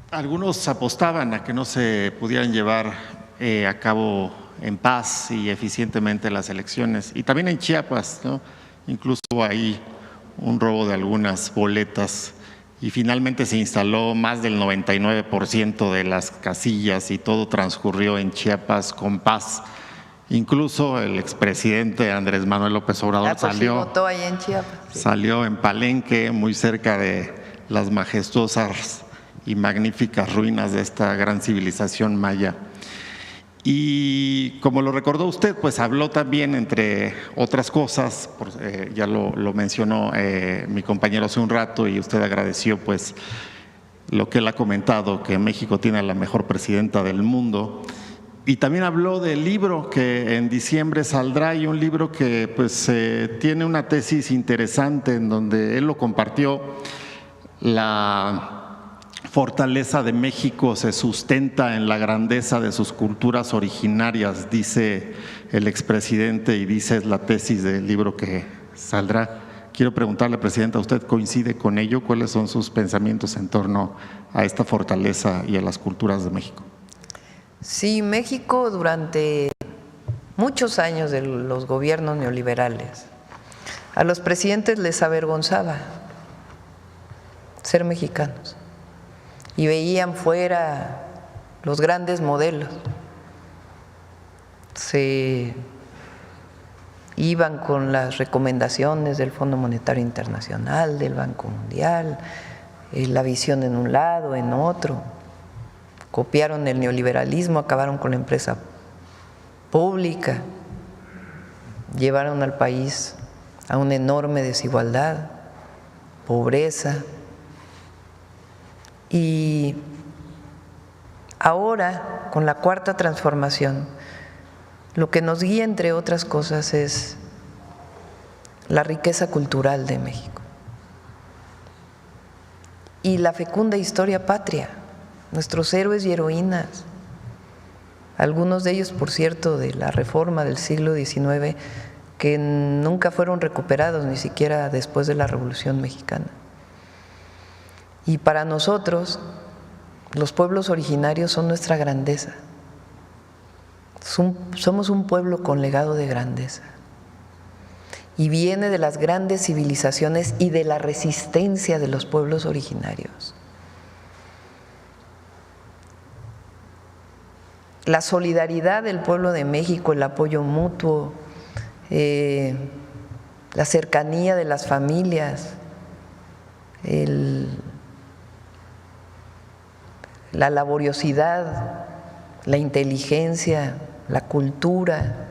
Algunos apostaban a que no se pudieran llevar a cabo en paz y eficientemente las elecciones. Y también en Chiapas, ¿no? Incluso ahí un robo de algunas boletas y finalmente se instaló más del 99% de las casillas y todo transcurrió en Chiapas con paz. Incluso el expresidente Andrés Manuel López Obrador
votó ahí en Chiapas, sí.
Salió en Palenque, muy cerca de las majestuosas y magníficas ruinas de esta gran civilización maya. Y como lo recordó usted, pues habló también, entre otras cosas, ya lo mencionó mi compañero hace un rato y usted agradeció pues lo que él ha comentado, que México tiene a la mejor presidenta del mundo. Y también habló del libro que en diciembre saldrá, y un libro que pues tiene una tesis interesante en donde él lo compartió. La fortaleza de México se sustenta en la grandeza de sus culturas originarias, dice el expresidente, y dice es la tesis del libro que saldrá. Quiero preguntarle, Presidenta, ¿usted coincide con ello? ¿Cuáles son sus pensamientos en torno a esta fortaleza y a las culturas de México?
Sí, México durante muchos años de los gobiernos neoliberales, a los presidentes les avergonzaba ser mexicanos y veían fuera los grandes modelos. Se iban con las recomendaciones del Fondo Monetario Internacional, del Banco Mundial, la visión en un lado, en otro. Copiaron el neoliberalismo, acabaron con la empresa pública, llevaron al país a una enorme desigualdad, pobreza. Y ahora, con la Cuarta Transformación, lo que nos guía, entre otras cosas, es la riqueza cultural de México y la fecunda historia patria, nuestros héroes y heroínas, algunos de ellos, por cierto, de la Reforma del siglo XIX, que nunca fueron recuperados, ni siquiera después de la Revolución Mexicana. Y para nosotros, los pueblos originarios son nuestra grandeza. Somos un pueblo con legado de grandeza. Y viene de las grandes civilizaciones y de la resistencia de los pueblos originarios. La solidaridad del pueblo de México, el apoyo mutuo, la cercanía de las familias, la laboriosidad, la inteligencia, la cultura,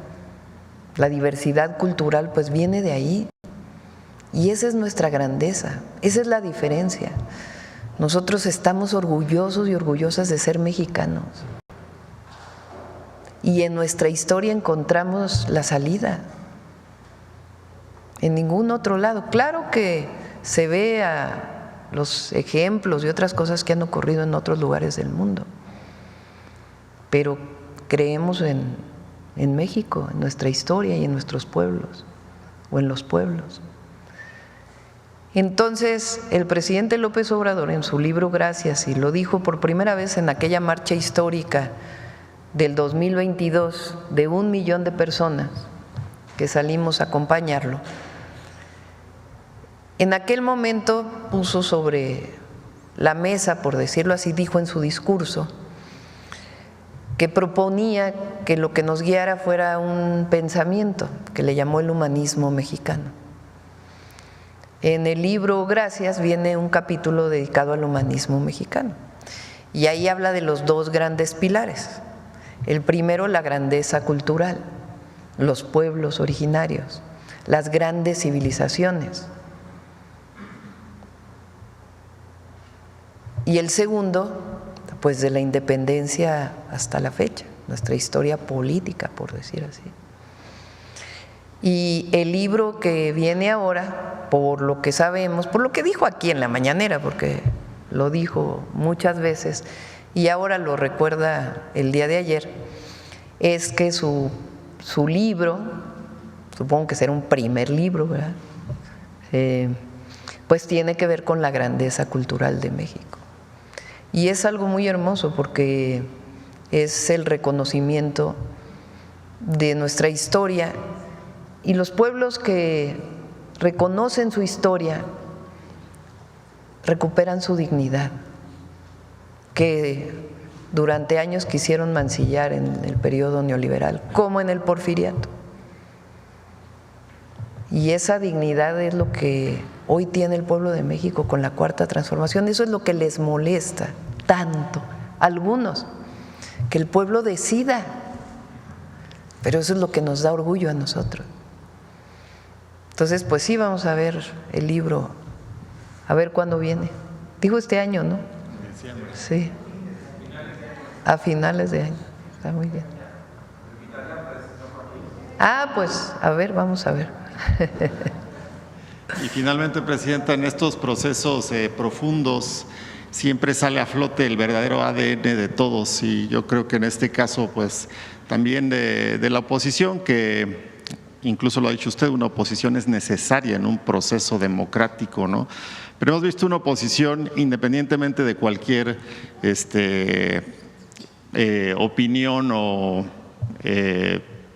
la diversidad cultural, pues viene de ahí. Y esa es nuestra grandeza, esa es la diferencia. Nosotros estamos orgullosos y orgullosas de ser mexicanos. Y en nuestra historia encontramos la salida. En ningún otro lado. Claro que se ve a los ejemplos y otras cosas que han ocurrido en otros lugares del mundo, pero creemos en México, en nuestra historia y en nuestros pueblos, o en los pueblos. Entonces, el presidente López Obrador, en su libro Gracias, y lo dijo por primera vez en aquella marcha histórica del 2022 de 1 millón de personas que salimos a acompañarlo, en aquel momento puso sobre la mesa, por decirlo así, dijo en su discurso, que proponía que lo que nos guiara fuera un pensamiento que le llamó el humanismo mexicano. En el libro Gracias viene un capítulo dedicado al humanismo mexicano y ahí habla de los dos grandes pilares. El primero, la grandeza cultural, los pueblos originarios, las grandes civilizaciones. Y el segundo, pues de la independencia hasta la fecha, nuestra historia política, por decir así. Y el libro que viene ahora, por lo que sabemos, por lo que dijo aquí en la mañanera, porque lo dijo muchas veces y ahora lo recuerda el día de ayer, es que su libro, supongo que será un primer libro, ¿verdad? Pues tiene que ver con la grandeza cultural de México. Y es algo muy hermoso porque es el reconocimiento de nuestra historia y los pueblos que reconocen su historia recuperan su dignidad, que durante años quisieron mancillar en el periodo neoliberal, como en el porfiriato. Y esa dignidad es lo que hoy tiene el pueblo de México con la Cuarta Transformación. Eso es lo que les molesta tanto a algunos, que el pueblo decida, pero eso es lo que nos da orgullo a nosotros. Entonces, pues sí, vamos a ver el libro, a ver cuándo viene. Dijo este año, ¿no? Sí, a finales de año, está muy bien. Pues a ver, vamos a ver.
Y finalmente, Presidenta, en estos procesos profundos siempre sale a flote el verdadero ADN de todos, y yo creo que en este caso pues también de la oposición, que incluso lo ha dicho usted, una oposición es necesaria en un proceso democrático, ¿no? Pero hemos visto una oposición, independientemente de cualquier opinión o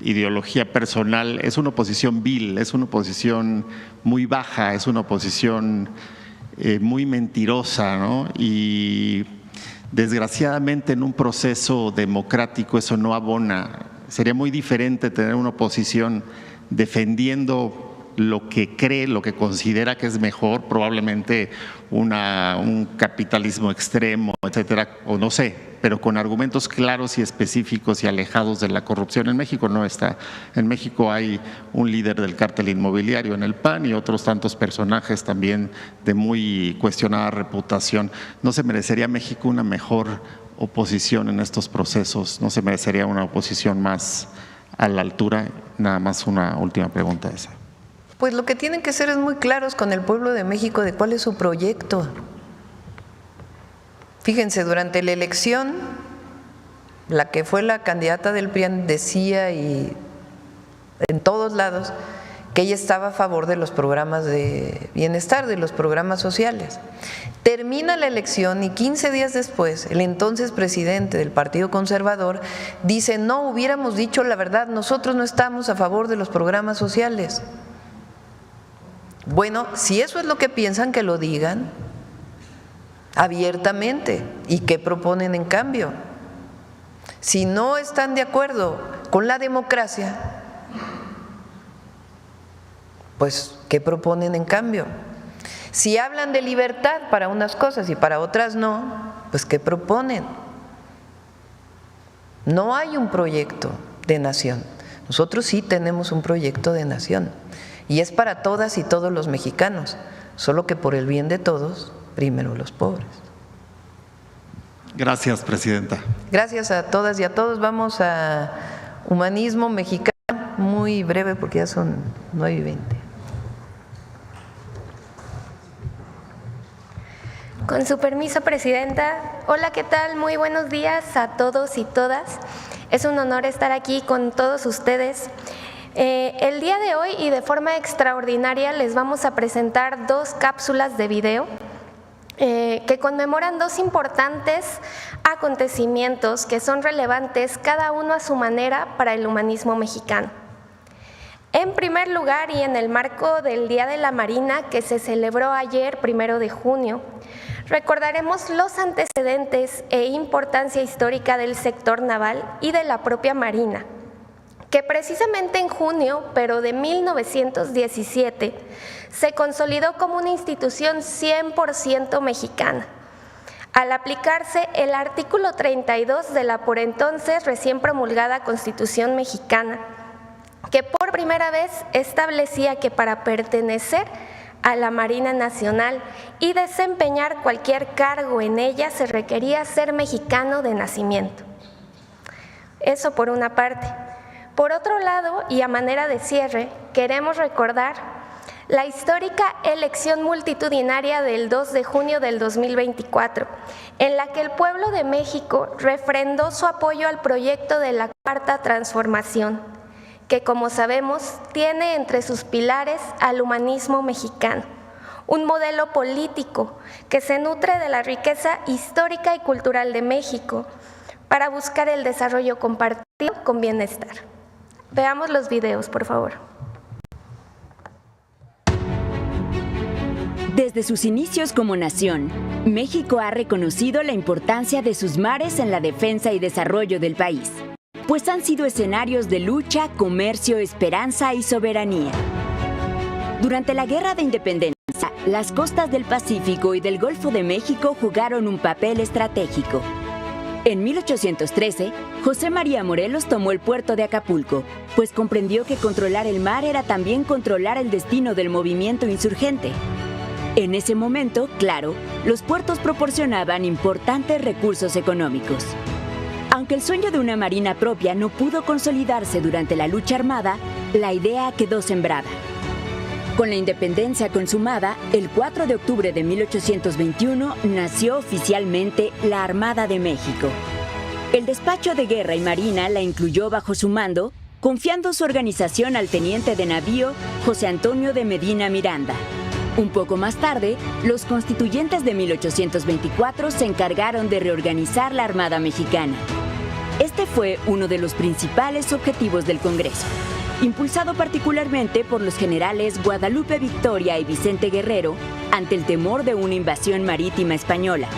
ideología personal, es una oposición vil, es una oposición muy baja, es una oposición muy mentirosa, ¿no? Y desgraciadamente en un proceso democrático eso no abona. Sería muy diferente tener una oposición defendiendo lo que cree, lo que considera que es mejor, probablemente un capitalismo extremo, etcétera, o no sé, pero con argumentos claros y específicos y alejados de la corrupción. En México no está. En México hay un líder del cártel inmobiliario en el PAN y otros tantos personajes también de muy cuestionada reputación. ¿No se merecería México una mejor oposición en estos procesos? ¿No se merecería una oposición más a la altura? Nada más una última pregunta esa.
Pues lo que tienen que ser es muy claros con el pueblo de México de cuál es su proyecto. Fíjense, durante la elección, la que fue la candidata del PRI decía, y en todos lados, que ella estaba a favor de los programas de bienestar, de los programas sociales. Termina la elección y 15 días después, el entonces presidente del Partido Conservador dice: no, hubiéramos dicho la verdad, nosotros no estamos a favor de los programas sociales. Bueno, si eso es lo que piensan, que lo digan abiertamente. ¿Y qué proponen en cambio? Si no están de acuerdo con la democracia, pues ¿qué proponen en cambio? Si hablan de libertad para unas cosas y para otras no, pues ¿qué proponen? No hay un proyecto de nación. Nosotros sí tenemos un proyecto de nación y es para todas y todos los mexicanos, solo que por el bien de todos, primero los pobres.
Gracias, Presidenta.
Gracias a todas y a todos. Vamos a Humanismo Mexicano, muy breve porque ya son 9:20.
Con su permiso, Presidenta. Hola, ¿qué tal? Muy buenos días a todos y todas. Es un honor estar aquí con todos ustedes. El día de hoy y de forma extraordinaria les vamos a presentar 2 cápsulas de video que conmemoran 2 importantes acontecimientos que son relevantes cada uno a su manera para el humanismo mexicano. En primer lugar, y en el marco del Día de la Marina que se celebró ayer, 1 de junio, recordaremos los antecedentes e importancia histórica del sector naval y de la propia Marina, que precisamente en junio, pero de 1917, se consolidó como una institución 100% mexicana, al aplicarse el artículo 32 de la por entonces recién promulgada Constitución mexicana, que por primera vez establecía que para pertenecer a la Marina Nacional y desempeñar cualquier cargo en ella se requería ser mexicano de nacimiento. Eso por una parte. Por otro lado, y a manera de cierre, queremos recordar la histórica elección multitudinaria del 2 de junio del 2024, en la que el pueblo de México refrendó su apoyo al proyecto de la Cuarta Transformación, que, como sabemos, tiene entre sus pilares al humanismo mexicano, un modelo político que se nutre de la riqueza histórica y cultural de México para buscar el desarrollo compartido con bienestar. Veamos los videos, por favor.
Desde sus inicios como nación, México ha reconocido la importancia de sus mares en la defensa y desarrollo del país, pues han sido escenarios de lucha, comercio, esperanza y soberanía. Durante la Guerra de Independencia, las costas del Pacífico y del Golfo de México jugaron un papel estratégico. En 1813, José María Morelos tomó el puerto de Acapulco, pues comprendió que controlar el mar era también controlar el destino del movimiento insurgente. En ese momento, claro, los puertos proporcionaban importantes recursos económicos. Aunque Aunque el sueño de una marina propia no pudo consolidarse durante la lucha armada, la idea quedó sembrada. Con la independencia consumada, el 4 de octubre de 1821 nació oficialmente la Armada de México. El despacho de Guerra y Marina la incluyó bajo su mando, confiando su organización al teniente de navío José Antonio de Medina Miranda. Un poco más tarde, los constituyentes de 1824 se encargaron de reorganizar la Armada Mexicana. Este fue uno de los principales objetivos del Congreso, impulsado particularmente por los generales Guadalupe Victoria y Vicente Guerrero ante el temor de una invasión marítima española.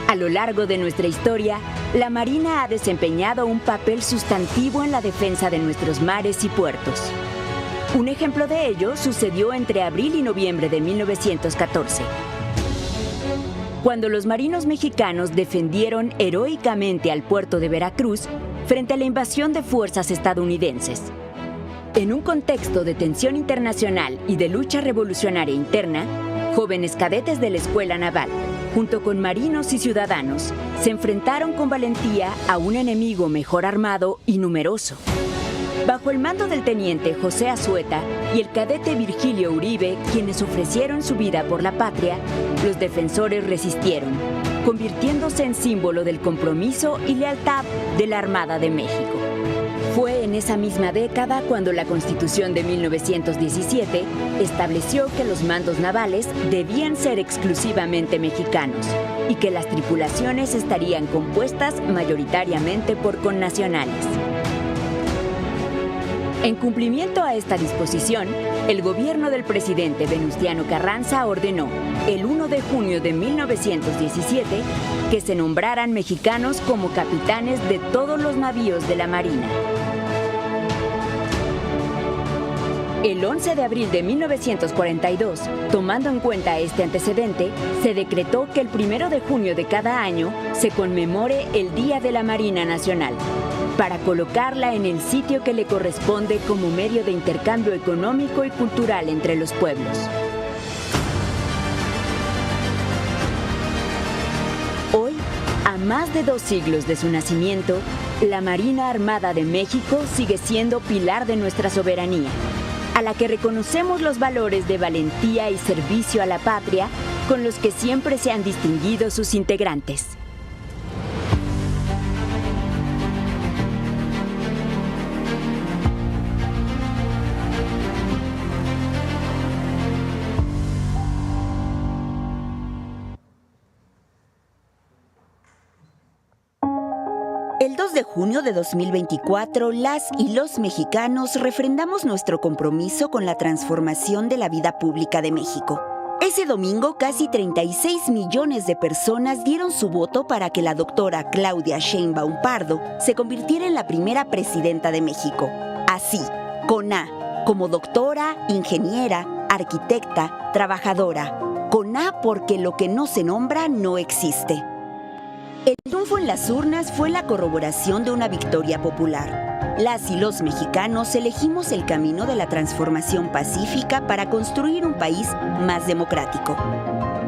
A lo largo de nuestra historia, la Marina ha desempeñado un papel sustantivo en la defensa de nuestros mares y puertos. Un ejemplo de ello sucedió entre abril y noviembre de 1914, cuando los marinos mexicanos defendieron heroicamente al puerto de Veracruz frente a la invasión de fuerzas estadounidenses. En un contexto de tensión internacional y de lucha revolucionaria interna, jóvenes cadetes de la Escuela Naval, junto con marinos y ciudadanos, se enfrentaron con valentía a un enemigo mejor armado y numeroso. Bajo el mando del teniente José Azueta y el cadete Virgilio Uribe, quienes ofrecieron su vida por la patria, los defensores resistieron, convirtiéndose en símbolo del compromiso y lealtad de la Armada de México. Fue en esa misma década cuando la Constitución de 1917 estableció que los mandos navales debían ser exclusivamente mexicanos y que las tripulaciones estarían compuestas mayoritariamente por connacionales. En cumplimiento a esta disposición, el gobierno del presidente Venustiano Carranza ordenó, el 1 de junio de 1917, que se nombraran mexicanos como capitanes de todos los navíos de la Marina. El 11 de abril de 1942, tomando en cuenta este antecedente, se decretó que el 1 de junio de cada año se conmemore el Día de la Marina Nacional, para colocarla en el sitio que le corresponde como medio de intercambio económico y cultural entre los pueblos. Hoy, a más de 2 siglos de su nacimiento, la Marina Armada de México sigue siendo pilar de nuestra soberanía, a la que reconocemos los valores de valentía y servicio a la patria con los que siempre se han distinguido sus integrantes. El 2 de junio de 2024, las y los mexicanos refrendamos nuestro compromiso con la transformación de la vida pública de México. Ese domingo, casi 36 millones de personas dieron su voto para que la doctora Claudia Sheinbaum Pardo se convirtiera en la primera presidenta de México. Así, con A, como doctora, ingeniera, arquitecta, trabajadora. Con A porque lo que no se nombra no existe. El triunfo en las urnas fue la corroboración de una victoria popular. Las y los mexicanos elegimos el camino de la transformación pacífica para construir un país más democrático,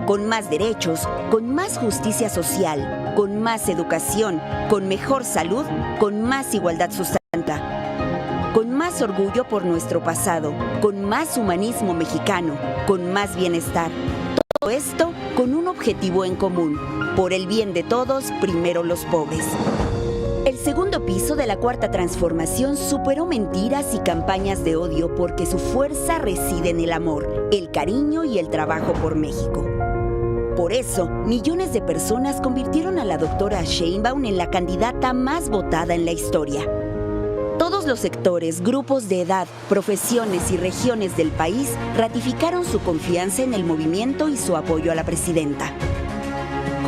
con más derechos, con más justicia social, con más educación, con mejor salud, con más igualdad sustantiva, con más orgullo por nuestro pasado, con más humanismo mexicano, con más bienestar. Todo esto con un objetivo en común: por el bien de todos, primero los pobres. El segundo piso de la Cuarta Transformación superó mentiras y campañas de odio porque su fuerza reside en el amor, el cariño y el trabajo por México. Por eso, millones de personas convirtieron a la doctora Sheinbaum en la candidata más votada en la historia. Todos los sectores, grupos de edad, profesiones y regiones del país ratificaron su confianza en el movimiento y su apoyo a la presidenta.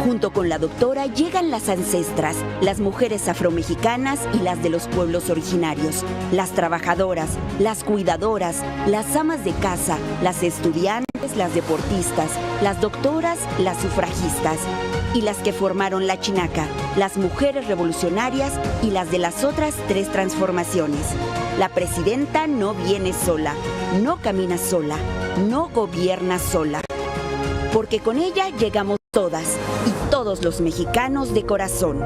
Junto con la doctora llegan las ancestras, las mujeres afromexicanas y las de los pueblos originarios, las trabajadoras, las cuidadoras, las amas de casa, las estudiantes, las deportistas, las doctoras, las sufragistas y las que formaron la Chinaca, las mujeres revolucionarias y las de las otras 3 transformaciones. La presidenta no viene sola, no camina sola, no gobierna sola, porque con ella llegamos todas y todos los mexicanos de corazón.